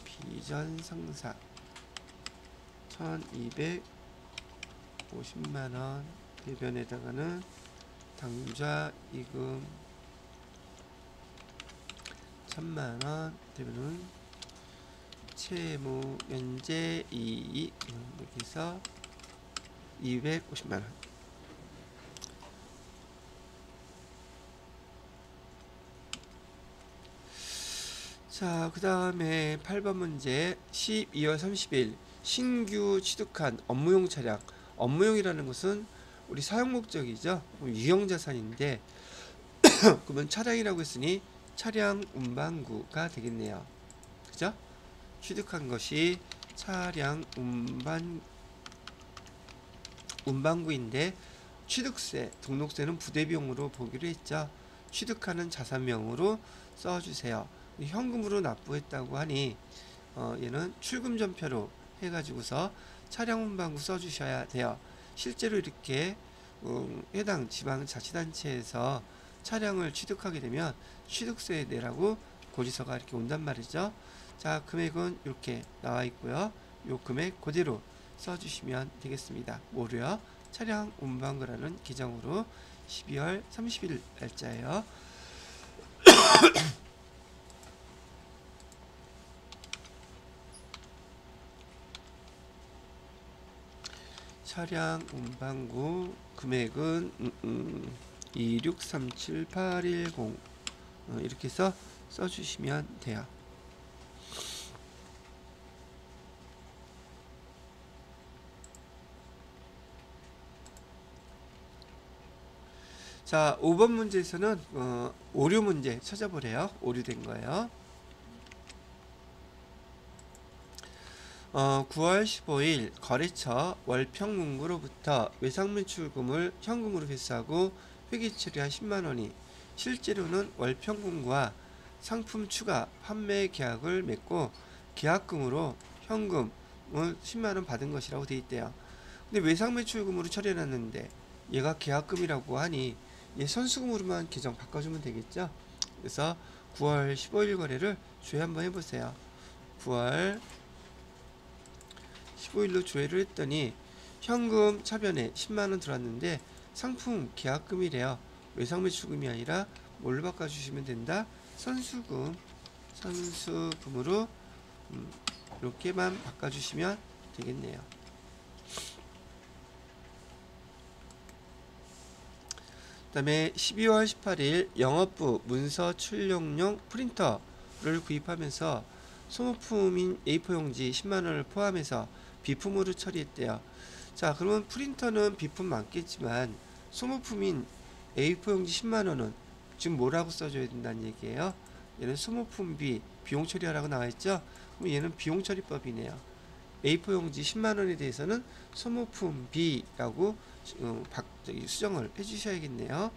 비전상사 1250만원. 대변에다가는 당좌이금 1000만원. 대변은 채무 면제이익 이렇게 해서 250만원. 자, 그 다음에 8번 문제 12월 30일 신규 취득한 업무용 차량. 업무용이라는 것은 우리 사용 목적이죠. 유형자산인데 그러면 차량이라고 했으니 차량 운반구가 되겠네요. 그죠? 취득한 것이 차량 운반구인데 취득세, 등록세는 부대비용으로 보기로 했죠. 취득하는 자산명으로 써주세요. 현금으로 납부했다고 하니 얘는 출금전표로 해가지고서 차량 운반구 써주셔야 돼요. 실제로 이렇게 해당 지방자치단체에서 차량을 취득하게 되면 취득세 내라고 고지서가 이렇게 온단 말이죠. 자, 금액은 이렇게 나와 있고요. 요 금액 그대로 써주시면 되겠습니다. 뭐로요? 차량 운반구라는 계정으로 12월 30일 날짜예요. 차량 운반구 금액은 2637810 이렇게 해서 써주시면 돼요. 자, 5번 문제에서는 오류 문제 찾아보래요. 오류된 거예요. 9월 15일 거래처 월평문구로부터 외상매출금을 현금으로 회수하고 회계 처리한 10만원이 실제로는 월평문구와 상품 추가 판매 계약을 맺고 계약금으로 현금을 10만원 받은 것이라고 되어 있대요. 근데 외상매출금으로 처리해놨는데 얘가 계약금이라고 하니 얘 선수금으로만 계정 바꿔주면 되겠죠. 그래서 9월 15일 거래를 조회 한번 해보세요. 9월 15일로 조회를 했더니 현금 차변에 10만원 들어왔는데 상품 계약금이래요. 외상매출금이 아니라 뭘로 바꿔주시면 된다? 선수금으로 이렇게만 바꿔주시면 되겠네요. 그 다음에 12월 18일 영업부 문서 출력용 프린터를 구입하면서 소모품인 A4 용지 10만원을 포함해서 비품으로 처리했대요. 자, 그러면 프린터는 비품 많겠지만 소모품인 A4 용지 10만원은 지금 뭐라고 써줘야 된다는 얘기예요? 얘는 소모품비 비용 처리하라고 나와있죠? 그럼 얘는 비용 처리법이네요. A4 용지 10만원에 대해서는 소모품비라고 수정을 해주셔야겠네요.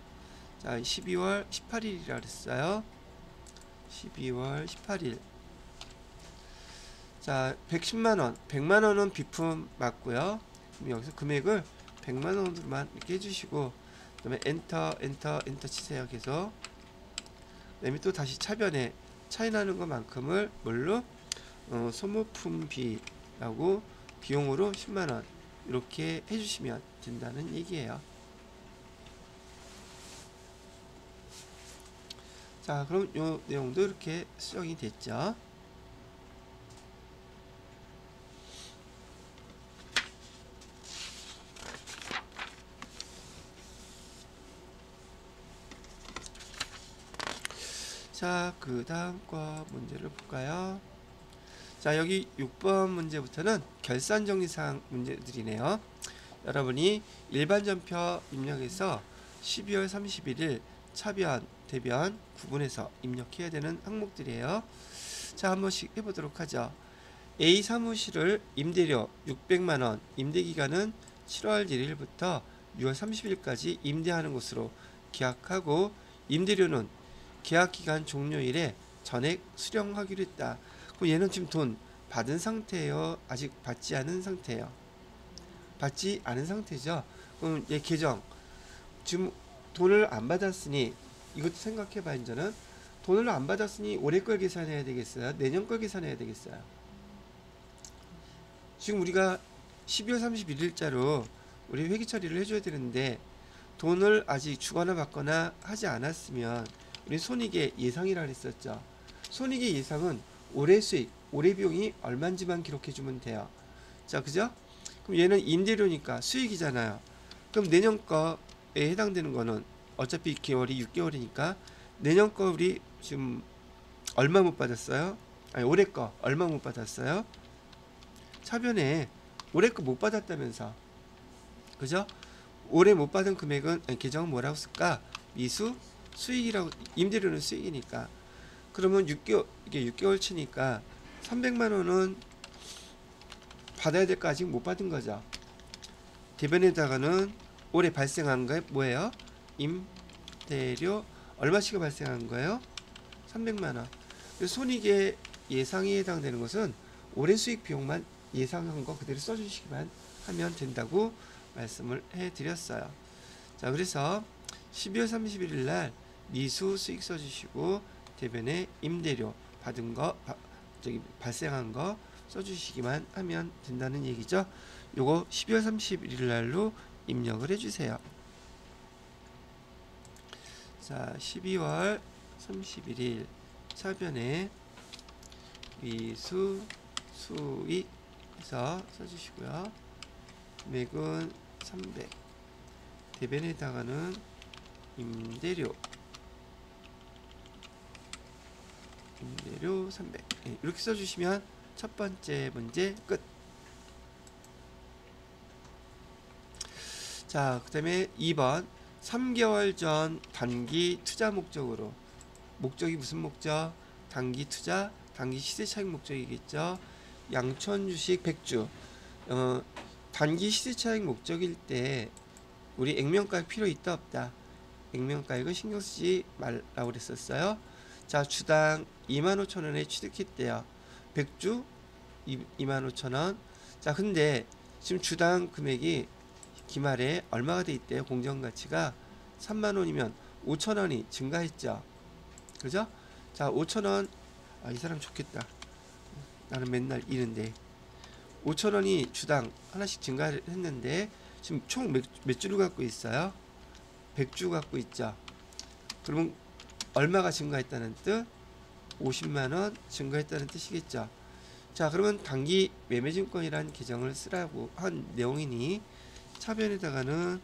자, 12월 18일이라 그랬어요. 12월 18일. 자, 110만원, 100만원은 비품 맞고요. 그럼 여기서 금액을 100만원으로만 이렇게 해주시고, 그 다음에 엔터 치세요. 계속. 그 다음에 또 다시 차변에 차이 나는 것만큼을 뭘로? 소모품비라고 비용으로 10만원 이렇게 해주시면 된다는 얘기예요. 자, 그럼 요 내용도 이렇게 수정이 됐죠. 자, 그 다음 거 문제를 볼까요? 자, 여기 6번 문제부터는 결산정리사항 문제들이네요. 여러분이 일반전표 입력해서 12월 31일 차변, 대변 구분해서 입력해야 되는 항목들이에요. 자, 한 번씩 해보도록 하죠. A 사무실을 임대료 600만원, 임대기간은 7월 1일부터 6월 30일까지 임대하는 것으로 계약하고 임대료는 계약기간 종료일에 전액 수령하기로 했다. 그럼 얘는 지금 돈 받은 상태예요? 아직 받지 않은 상태예요? 받지 않은 상태죠. 그럼 얘 계정 지금 돈을 안 받았으니 이것도 생각해봐. 이제는 돈을 안 받았으니 올해 걸 계산해야 되겠어요? 내년 걸 계산해야 되겠어요? 지금 우리가 12월 31일자로 우리 회계 처리를 해줘야 되는데 돈을 아직 주거나 받거나 하지 않았으면 우리 손익의 예상이라 했었죠. 손익의 예상은 올해 수익, 올해 비용이 얼마인지만 기록해주면 돼요. 자, 그죠? 그럼 얘는 임대료니까 수익이잖아요. 그럼 내년 거에 해당되는 거는 어차피 개월이 6개월이니까 내년 거 우리 지금 얼마 못 받았어요? 아니, 올해 거 얼마 못 받았어요? 차변에 올해 거 못 받았다면서. 그죠? 올해 못 받은 금액은 계정은 뭐라고 쓸까? 미수 수익이라고. 임대료는 수익이니까. 그러면 6개월, 이게 6개월 치니까 300만원은 받아야 될 거 아직 못 받은 거죠. 대변에다가는 올해 발생한 게 뭐예요? 임대료 얼마씩이 발생한 거예요? 300만원. 손익의 예상에 해당되는 것은 올해 수익 비용만 예상한 거 그대로 써주시기만 하면 된다고 말씀을 해드렸어요. 자, 그래서 12월 31일 날 미수 수익 써주시고 대변에 임대료 받은 거 발생한 거 써주시기만 하면 된다는 얘기죠. 요거 12월 31일 날로 입력을 해주세요. 자, 12월 31일 차변에 미수 수익 해서 써주시고요. 금액은 300, 대변에다가는 임대료 300 이렇게 써주시면 첫 번째 문제 끝. 자, 그 다음에 2번 3개월 전 단기 투자 목적으로, 목적이 무슨 목적? 단기 투자, 단기 시세 차익 목적이겠죠. 양천 주식 100주 단기 시세 차익 목적일 때 우리 액면가액 필요 있다 없다? 액면가액은 신경 쓰지 말라고 그랬었어요. 자, 주당 25,000원에 취득했대요. 100주 25,000원. 자, 근데 지금 주당 금액이 기말에 얼마가 돼 있대요? 공정가치가 3만원이면 5,000원이 증가했죠. 그죠? 자, 5,000원. 이 사람 좋겠다. 나는 맨날 이런데 5,000원이 주당 하나씩 증가했는데 지금 총 몇 주를 갖고 있어요? 100주 갖고 있죠. 그러면 얼마가 증가했다는 뜻? 50만원 증가했다는 뜻이겠죠. 자, 그러면 단기 매매증권이라는 계정을 쓰라고 한 내용이니 차변에다가는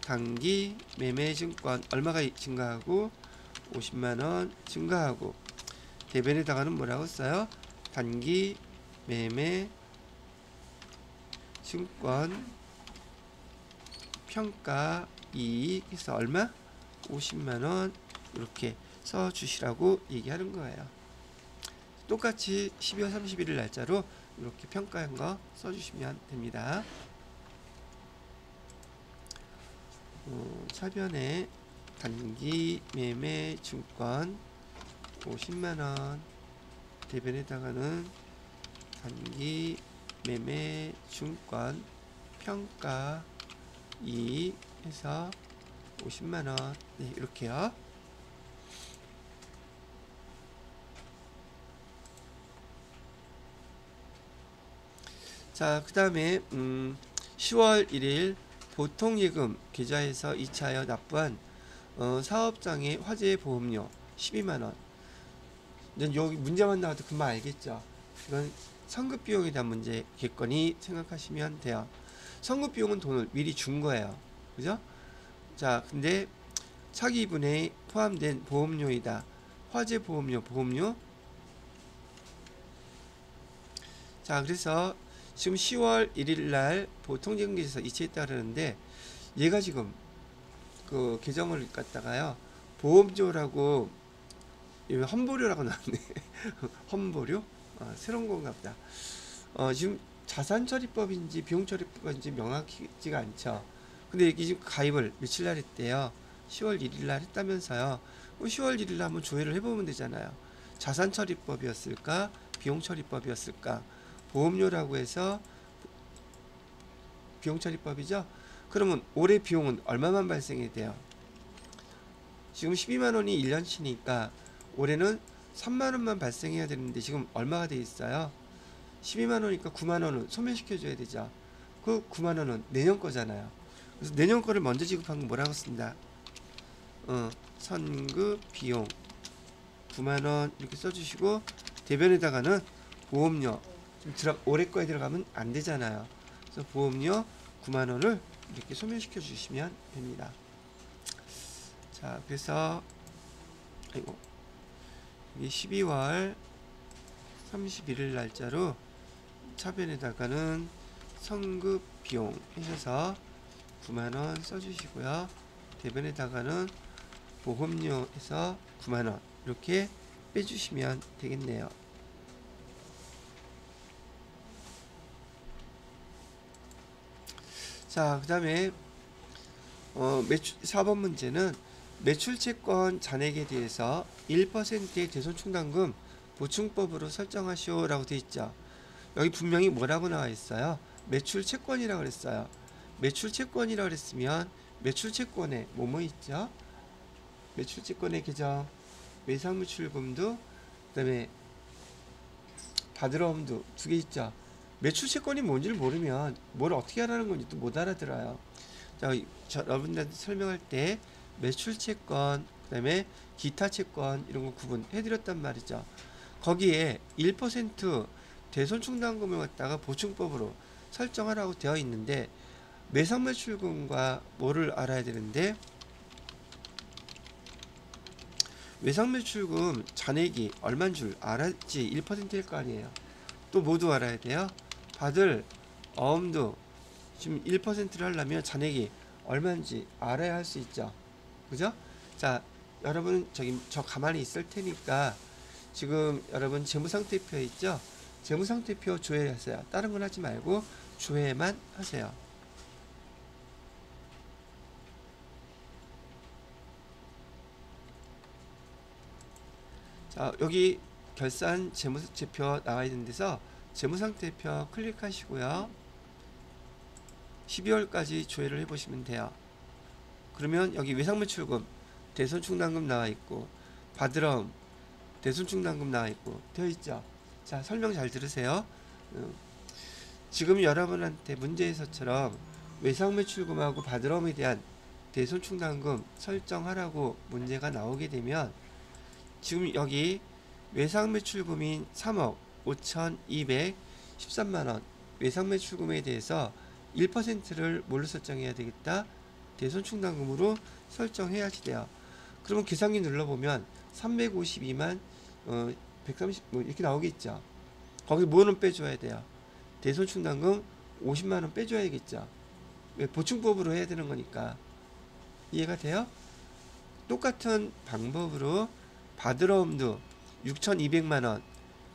단기 매매증권 얼마가 증가하고 50만원 증가하고, 대변에다가는 뭐라고 써요? 단기 매매 증권 평가 이익 해서 얼마? 50만원 이렇게 써주시라고 얘기하는 거예요. 똑같이 12월 31일 날짜로 이렇게 평가한 거 써주시면 됩니다. 차변에 단기 매매 증권 50만원, 대변에다가는 단기 매매 증권 평가 이익 해서 50만원 네, 이렇게요. 자, 그 다음에 10월 1일 보통예금 계좌에서 2차여 납부한 사업장의 화재 보험료 12만원. 여기 문제만 나와도 금방 알겠죠. 이건 선급비용에 대한 문제겠거니 생각하시면 돼요. 선급비용은 돈을 미리 준 거예요. 그죠? 자, 근데 차기분에 포함된 보험료이다. 화재 보험료. 자, 그래서 지금 10월 1일 날 보통예금 계좌에서 이체했다 그러는데 얘가 지금 그 계정을 갖다가요 보험료라고 험보료라고 나왔네. 험보료? 새로운 건가 보다. 지금 자산처리법인지 비용처리법인지 명확히지가 않죠. 근데 이게 지금 가입을 며칠 날 했대요? 10월 1일 날 했다면서요. 10월 1일 날 한번 조회를 해보면 되잖아요. 자산처리법이었을까? 비용처리법이었을까? 보험료라고 해서 비용처리법이죠. 그러면 올해 비용은 얼마만 발생해야 돼요? 지금 12만원이 1년치니까 올해는 3만원만 발생해야 되는데 지금 얼마가 돼 있어요? 12만원이니까 9만원은 소멸시켜줘야 되죠. 그 9만원은 내년 거잖아요. 그래서 내년 거를 먼저 지급한 건 뭐라고 쓴다? 선급 비용 9만원 이렇게 써주시고, 대변에다가는 보험료 올해 거에 들어가면 안 되잖아요. 그래서 보험료 9만원을 이렇게 소멸시켜 주시면 됩니다. 자, 그래서 아이고, 이게 12월 31일 날짜로 차변에다가는 선급 비용 하셔서 9만원 써주시고요. 대변에다가는 보험료 해서 9만원 이렇게 빼주시면 되겠네요. 자, 그 다음에 4번 문제는 매출채권 잔액에 대해서 1%의 대손 충당금 보충법으로 설정하시오 라고 되어 있죠. 여기 분명히 뭐라고 나와 있어요? 매출 채권이라고 그랬어요. 매출 채권이라고 그랬으면 매출 채권에 뭐뭐 있죠? 매출 채권의 계정, 외상 매출금도, 그다음에 받으러옴도 두 개 있죠. 매출 채권이 뭔지를 모르면 뭘 어떻게 하라는 건지 또 못 알아들어요. 자, 여러분들한테 설명할 때 매출 채권, 그다음에 기타 채권 이런 거 구분해 드렸단 말이죠. 거기에 1% 대손 충당금을 갖다가 보충법으로 설정하라고 되어 있는데, 매상 매출금과 뭐를 알아야 되는데, 외상 매출금 잔액이 얼마인 줄 알았지. 1%일 거 아니에요. 또 모두 알아야 돼요. 받을 어음도 지금 1%를 하려면 잔액이 얼마인지 알아야 할 수 있죠. 그죠? 자, 여러분 저 가만히 있을 테니까 지금 여러분 재무상태표 있죠? 재무상태표 조회하세요. 다른 건 하지 말고 조회만 하세요. 자, 여기 결산 재무제표 나와 있는 데서 재무상태표 클릭하시고요. 12월까지 조회를 해보시면 돼요. 그러면 여기 외상매출금, 대손충당금 나와 있고, 받으러옴, 대손충당금 나와 있고 되어 있죠. 자, 설명 잘 들으세요. 지금 여러분한테 문제에서처럼 외상매출금하고 받으러옴에 대한 대손충당금 설정하라고 문제가 나오게 되면, 지금 여기 외상매출금인 3억 5,213만원 외상매출금에 대해서 1%를 뭘로 설정해야 되겠다? 대손충당금으로 설정해야지 돼요. 그러면 계산기 눌러보면 352만 130 이렇게 나오겠죠. 거기 뭐는 빼줘야 돼요? 대손충당금 50만원 빼줘야겠죠. 왜? 보충법으로 해야 되는 거니까. 이해가 돼요? 똑같은 방법으로 받으러옴도 6,200만원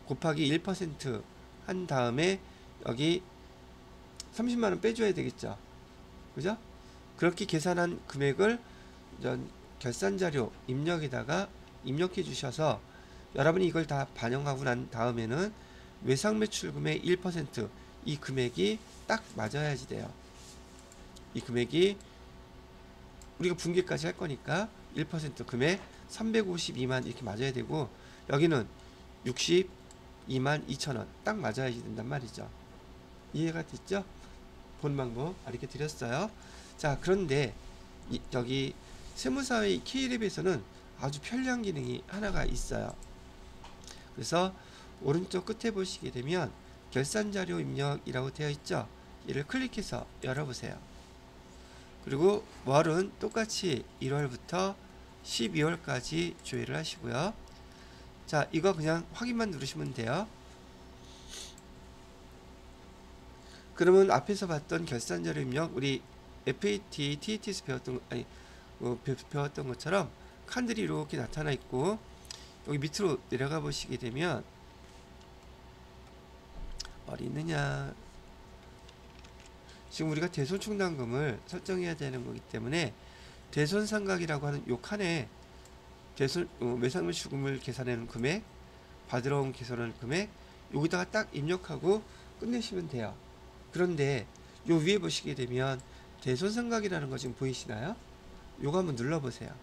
곱하기 1% 한 다음에 여기 30만원 빼줘야 되겠죠. 그죠? 그렇게 계산한 금액을 결산자료 입력에다가 입력해 주셔서 여러분이 이걸 다 반영하고 난 다음에는 외상매출금의 1% 이 금액이 딱 맞아야지 돼요. 이 금액이 우리가 분기까지 할 거니까 1% 금액 352만 이렇게 맞아야 되고, 여기는 62만 2천원 딱 맞아야지 된단 말이죠. 이해가 됐죠? 본 방법 이렇게 드렸어요. 자, 그런데 여기 세무사의 K랩에서는 아주 편리한 기능이 하나가 있어요. 그래서 오른쪽 끝에 보시게 되면 결산자료 입력이라고 되어 있죠. 이를 클릭해서 열어보세요. 그리고 월은 똑같이 1월부터 12월까지 조회를 하시고요. 자, 이거 그냥 확인만 누르시면 돼요. 그러면 앞에서 봤던 결산자료 입력, 우리 FAT, TET에서 배웠던 것처럼 칸들이 이렇게 나타나 있고, 여기 밑으로 내려가 보시게 되면 어디 있느냐, 지금 우리가 대손충당금을 설정해야 되는 거기 때문에 대손상각이라고 하는 요 칸에 외상매출금을 계산하는 금액, 받으러온 계산하는 금액, 여기다가 딱 입력하고 끝내시면 돼요. 그런데 요 위에 보시게 되면 대손상각이라는 거 지금 보이시나요? 요거 한번 눌러보세요.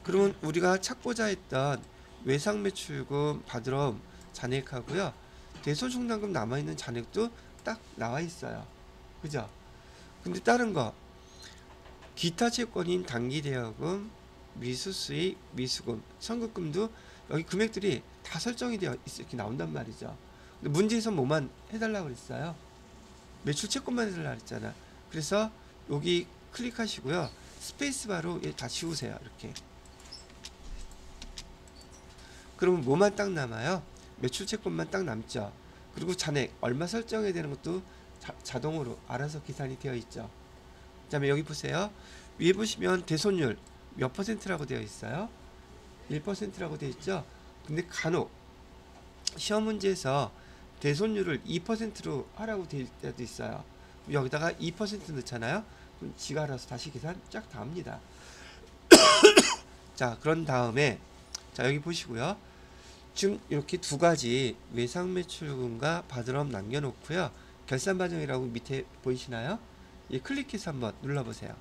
그러면 우리가 찾고자 했던 외상매출금, 받으러옴 잔액하고요, 대손충당금 남아있는 잔액도 딱 나와 있어요. 그죠? 근데 다른 거, 기타 채권인 단기대여금, 미수수익, 미수금, 선급금도 여기 금액들이 다 설정이 되어 이렇게 나온단 말이죠. 근데 문제에서 뭐만 해달라고 그랬어요? 매출 채권만 해달라고 그랬잖아. 그래서 여기 클릭하시고요, 스페이스바로 다 지우세요. 이렇게. 그러면 뭐만 딱 남아요? 매출 채권만 딱 남죠. 그리고 잔액 얼마 설정해야 되는 것도 자동으로 알아서 계산이 되어 있죠. 그 다음에 여기 보세요. 위에 보시면 대손율 몇 %라고 되어 있어요? 1%라고 되어 있죠. 근데 간혹 시험 문제에서 대손율을 2%로 하라고 되어 때도 있어요. 여기다가 2% 넣잖아요. 그럼 지가 알아서 다시 계산 쫙 다 합니다. 자, 그런 다음에 자, 여기 보시고요. 지금 이렇게 두 가지 외상 매출금과 바드럼 남겨놓고요. 결산 과정이라고 밑에 보이시나요? 이 클릭해서 한번 눌러보세요.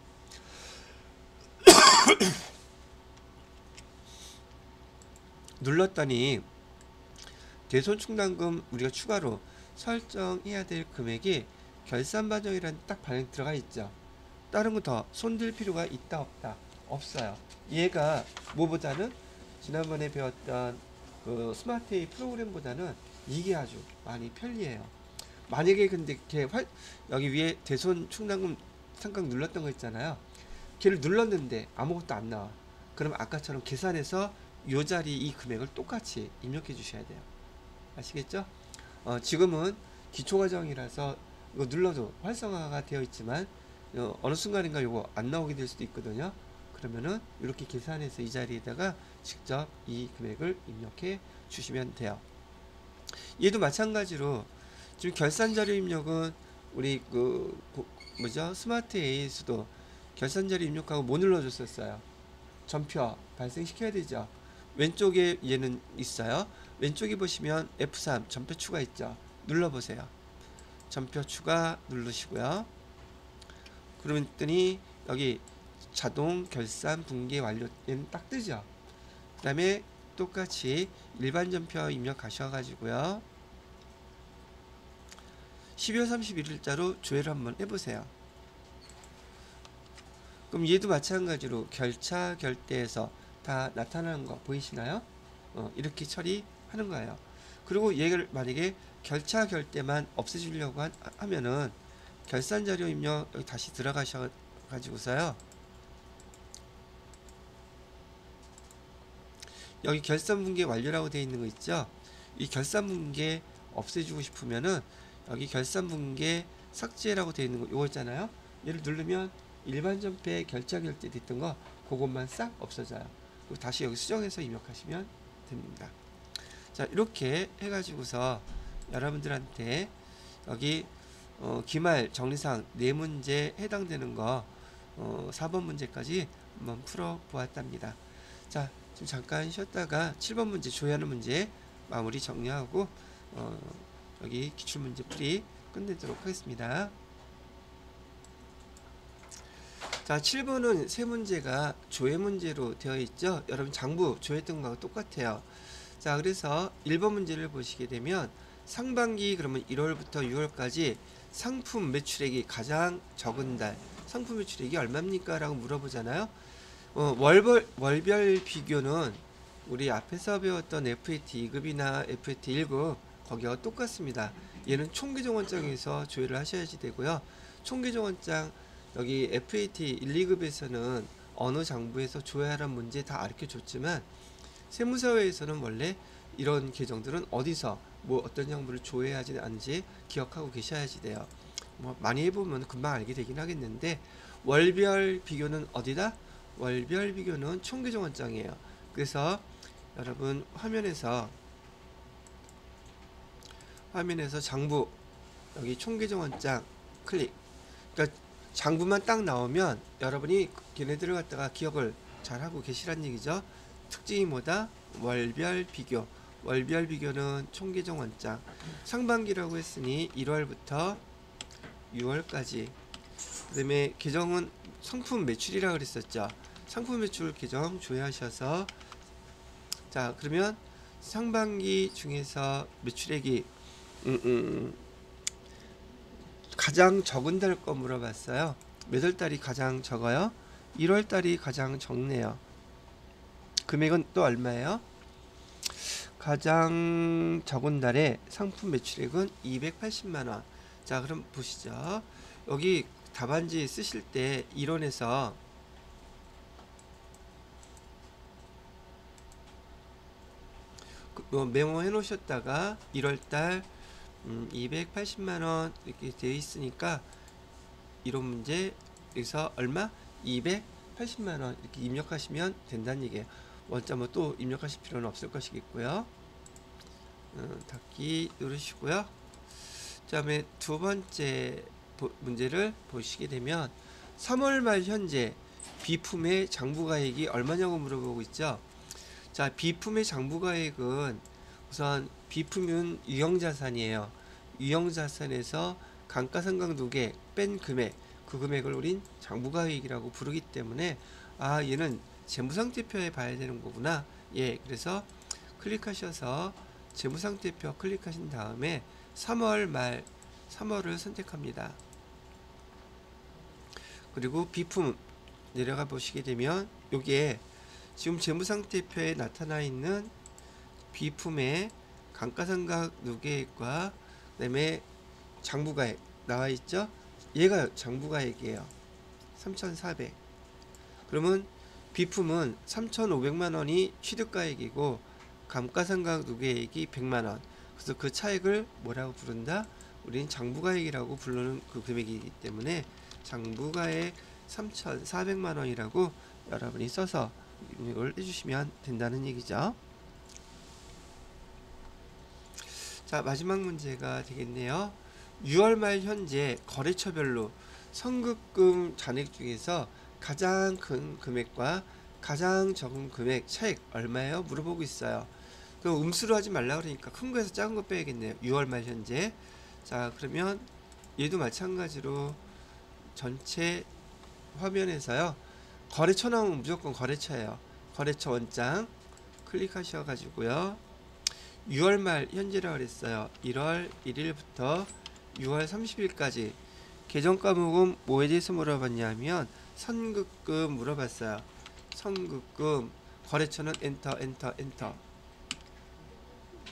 눌렀더니 대손충당금 우리가 추가로 설정해야 될 금액이 결산 과정이라는 딱 반영 들어가 있죠. 다른 거 더 손댈 필요가 있다 없다? 없어요. 얘가 뭐보다는 지난번에 배웠던 그 스마트A 프로그램보다는 이게 아주 많이 편리해요. 만약에 근데 여기 위에 대손 충당금 삼각 눌렀던 거 있잖아요. 걔를 눌렀는데 아무것도 안 나와. 그럼 아까처럼 계산해서 요 자리 이 금액을 똑같이 입력해 주셔야 돼요. 아시겠죠? 지금은 기초과정이라서 이거 눌러도 활성화가 되어 있지만 어느 순간인가 요거 안 나오게 될 수도 있거든요. 그러면은 이렇게 계산해서 이 자리에다가 직접 이 금액을 입력해 주시면 돼요. 얘도 마찬가지로 지금 결산자료 입력은 우리 스마트 AS도 결산자료 입력하고 뭐 눌러줬었어요? 전표 발생시켜야 되죠. 왼쪽에 얘는 있어요. 왼쪽에 보시면 F3 전표 추가 있죠. 눌러보세요. 전표 추가 누르시고요. 그러더니 여기 자동 결산 붕괴 완료는 딱 뜨죠. 그 다음에 똑같이 일반 전표 입력하셔가지고요. 12월 31일자로 조회를 한번 해보세요. 그럼 얘도 마찬가지로 결차 결대에서 다 나타나는 거 보이시나요? 이렇게 처리하는 거예요. 그리고 얘를 만약에 결차 결대만 없애주려고 하면은 결산자료 입력 여기 다시 들어가셔 가지고서요. 여기 결산분계 완료라고 되어 있는 거 있죠? 이 결산분계 없애주고 싶으면은 여기 결산분계 삭제라고 되어 있는 거 요거 있잖아요. 얘를 누르면 일반 전폐 결차 결대 됐던 거 그것만 싹 없어져요. 그리고 다시 여기 수정해서 입력하시면 됩니다. 자, 이렇게 해가지고서 여러분들한테 여기 기말 정리사항 4문제 해당되는 거 4번 문제까지 한번 풀어 보았답니다. 자, 지금 잠깐 쉬었다가 7번 문제 조회하는 문제 마무리 정리하고 여기 기출문제 풀이 끝내도록 하겠습니다. 자, 7번은 세 문제가 조회 문제로 되어 있죠. 여러분 장부 조회했던 거하고 똑같아요. 자, 그래서 1번 문제를 보시게 되면 상반기 그러면 1월부터 6월까지 상품 매출액이 가장 적은 달 상품 매출액이 얼마입니까? 라고 물어보잖아요. 월별 비교는 우리 앞에서 배웠던 FAT 2급이나 FAT 1급 거기와 똑같습니다. 얘는 총계정원장에서 조회를 하셔야지 되고요. 총계정원장 여기 FAT 1, 2급에서는 어느 장부에서 조회하라는 문제 다 가르쳐 줬지만 세무사회에서는 원래 이런 계정들은 어디서 뭐 어떤 장부를 조회하지 않는지 기억하고 계셔야지 돼요. 뭐 많이 해보면 금방 알게 되긴 하겠는데 월별 비교는 어디다? 월별 비교는 총계정원장이에요. 그래서 여러분 화면에서 장부 여기 총계정원장 클릭. 그러니까 장부만 딱 나오면 여러분이 걔네들을 갖다가 기억을 잘 하고 계시란 얘기죠. 특징이 뭐다? 월별 비교. 월별 비교는 총계정원장. 상반기라고 했으니 1월부터 6월까지. 그 다음에 계정은 상품 매출이라 그랬었죠. 상품 매출 계정 조회하셔서 자, 그러면 상반기 중에서 매출액이 가장 적은 달 거 물어봤어요. 몇 월 달이 가장 적어요? 1월 달이 가장 적네요. 금액은 또 얼마예요? 가장 적은 달에 상품 매출액은 280만원. 자, 그럼 보시죠. 여기 답안지 쓰실 때 이론에서 메모해 놓으셨다가 1월달 280만원 이렇게 되어 있으니까 이론 문제 여기서 얼마? 280만원 이렇게 입력하시면 된다는 얘기예요. 원점을 또 입력하실 필요는 없을 것이겠고요. 닫기 누르시고요. 그 다음에 두 번째 문제를 보시게 되면 3월 말 현재 비품의 장부가액이 얼마냐고 물어보고 있죠. 자, 비품의 장부가액은 우선 비품은 유형자산이에요. 유형자산에서 감가상각 누계 뺀 금액, 그 금액을 우린 장부가액이라고 부르기 때문에 아, 얘는 재무상태표에 봐야 되는 거구나. 예, 그래서 클릭하셔서 재무상태표 클릭하신 다음에 3월 말 3월을 선택합니다. 그리고 비품 내려가 보시게 되면 여기에 지금 재무상태표에 나타나 있는 비품의 감가상각 누계액과 그다음에 장부가액 나와 있죠. 얘가 장부가액이에요. 3,400. 그러면 비품은 3,500만 원이 취득가액이고 감가상각 누계액이 100만 원. 그래서 그 차액을 뭐라고 부른다? 우리는 장부가액이라고 부르는 그 금액이기 때문에 장부가액 3,400만 원이라고 여러분이 써서 입력을 해주시면 된다는 얘기죠. 자, 마지막 문제가 되겠네요. 6월 말 현재 거래처별로 선급금 잔액 중에서 가장 큰 금액과 가장 적은 금액 차액 얼마예요? 물어보고 있어요. 그럼 음수로 하지 말라 그러니까 큰 거에서 작은 거 빼야겠네요. 6월 말 현재. 자, 그러면 얘도 마찬가지로 전체 화면에서요. 거래처 나오면 무조건 거래처예요. 거래처 원장 클릭하셔 가지고요. 6월 말 현재라고 그랬어요. 1월 1일부터 6월 30일까지 계정 과목은 뭐에 대해서 물어봤냐면 선급금 물어봤어요. 선급금 거래처는 엔터 엔터 엔터.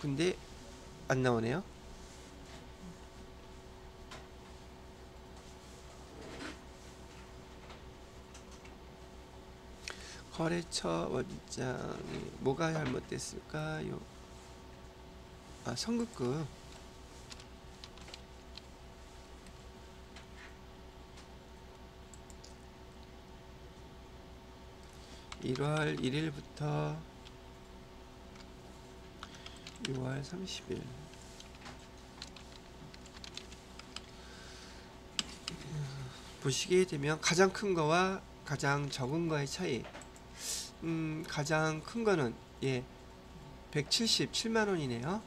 근데 안 나오네요. 거래처 원장이 뭐가 잘못됐을까요? 아, 선급금. (1월 1일부터 6월 30일) 보시게 되면 가장 큰 거와 가장 적은 거의 차이. 가장 큰 거는 177만 원이네요.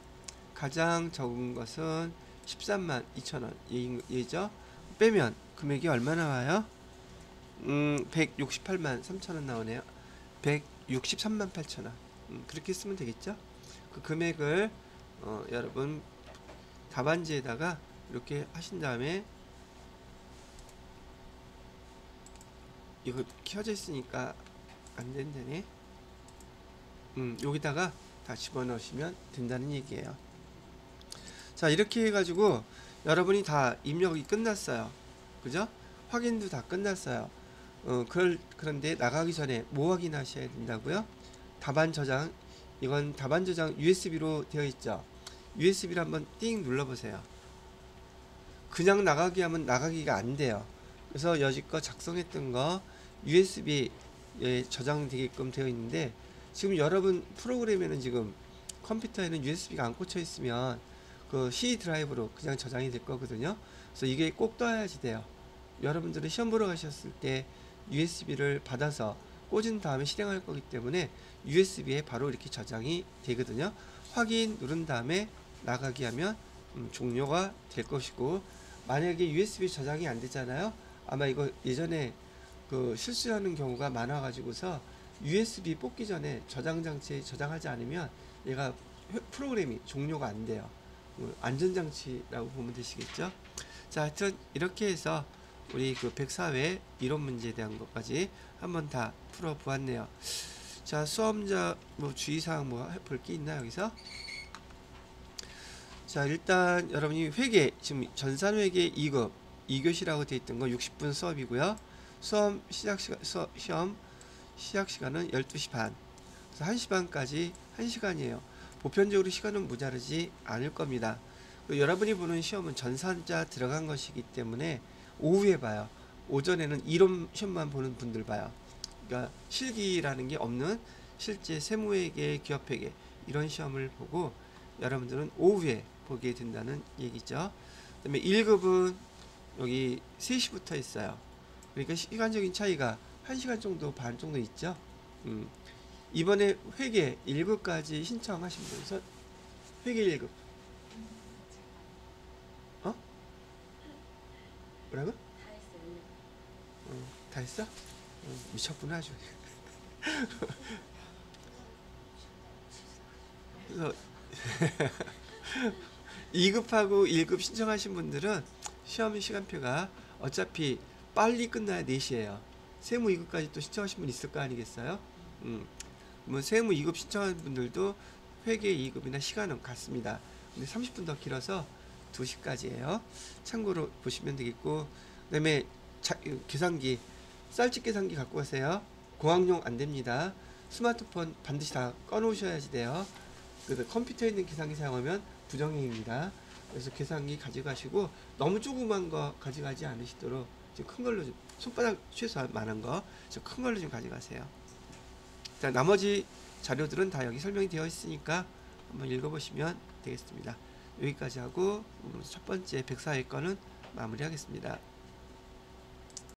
가장 적은 것은 13만 2천 원 얘죠. 빼면 금액이 얼마 나와요? 168만 3천 원 나오네요. 163만 8천 원. 그렇게 쓰면 되겠죠. 그 금액을 여러분 답안지에다가 이렇게 하신 다음에 이거 켜져 있으니까 안 된다네. 여기다가 다 집어넣으시면 된다는 얘기예요. 자, 이렇게 해가지고 여러분이 다 입력이 끝났어요. 그죠? 확인도 다 끝났어요. 그런데 나가기 전에 뭐 확인하셔야 된다고요? 답안 저장. 이건 답안 저장 USB로 되어 있죠. USB를 한번 띵 눌러보세요. 그냥 나가기 하면 나가기가 안 돼요. 그래서 여지껏 작성했던 거 USB에 저장되게끔 되어 있는데 지금 여러분 프로그램에는 지금 컴퓨터에는 USB가 안 꽂혀 있으면 그 C 드라이브로 그냥 저장이 될 거거든요. 그래서 이게 꼭 떠야지 돼요. 여러분들은 시험 보러 가셨을 때 USB를 받아서 꽂은 다음에 실행할 거기 때문에 USB에 바로 이렇게 저장이 되거든요. 확인 누른 다음에 나가기 하면 종료가 될 것이고, 만약에 USB 저장이 안 되잖아요. 아마 이거 예전에 그 실수하는 경우가 많아 가지고서 USB 뽑기 전에 저장 장치에 저장하지 않으면 얘가 프로그램이 종료가 안 돼요. 안전장치라고 보면 되시겠죠. 자, 하여튼 이렇게 해서 우리 그 104회 이론 문제에 대한 것까지 한번 다 풀어 보았네요. 자, 수험자 뭐 주의사항 뭐 볼 게 있나 여기서? 자, 일단 여러분이 회계 지금 전산회계 2급 2교시라고 되어 있던 거 60분 수업이고요. 시험 시작 시간은 12시 반. 그래서 1시 반까지 1시간이에요. 보편적으로 시간은 모자르지 않을 겁니다. 여러분이 보는 시험은 전산자 들어간 것이기 때문에 오후에 봐요. 오전에는 이론 시험만 보는 분들 봐요. 그러니까 실기라는 게 없는 실제 세무회계, 기업회계 이런 시험을 보고 여러분들은 오후에 보게 된다는 얘기죠. 그 다음에 1급은 여기 3시부터 있어요. 그러니까 시간적인 차이가 1시간 정도 반 정도 있죠. 이번에 회계 1급까지 신청하신 분 회계 1급. 어? 뭐라고? 다 했어요. 다 했어? 미쳤구나 아주. 그래서 2급하고 1급 신청하신 분들은 시험 시간표가 어차피 빨리 끝나야 4시에요. 세무 2급까지 또 신청하신 분 있을 거 아니겠어요? 뭐 세무 2급 신청하는 분들도 회계 2급이나 시간은 같습니다. 근데 30분 더 길어서 2시까지예요. 참고로 보시면 되겠고, 그다음에 계산기, 쌀집 계산기 갖고 가세요. 고학용 안 됩니다. 스마트폰 반드시 다 꺼놓으셔야지 돼요. 그래서 컴퓨터에 있는 계산기 사용하면 부정행위입니다. 그래서 계산기 가져가시고 너무 조그만 거 가져가지 않으시도록 좀 큰 걸로 좀 손바닥 최소한만한 거 좀 큰 걸로 좀 가져가세요. 자, 나머지 자료들은 다 여기 설명이 되어 있으니까 한번 읽어보시면 되겠습니다. 여기까지 하고 첫 번째 104회 건은 마무리하겠습니다.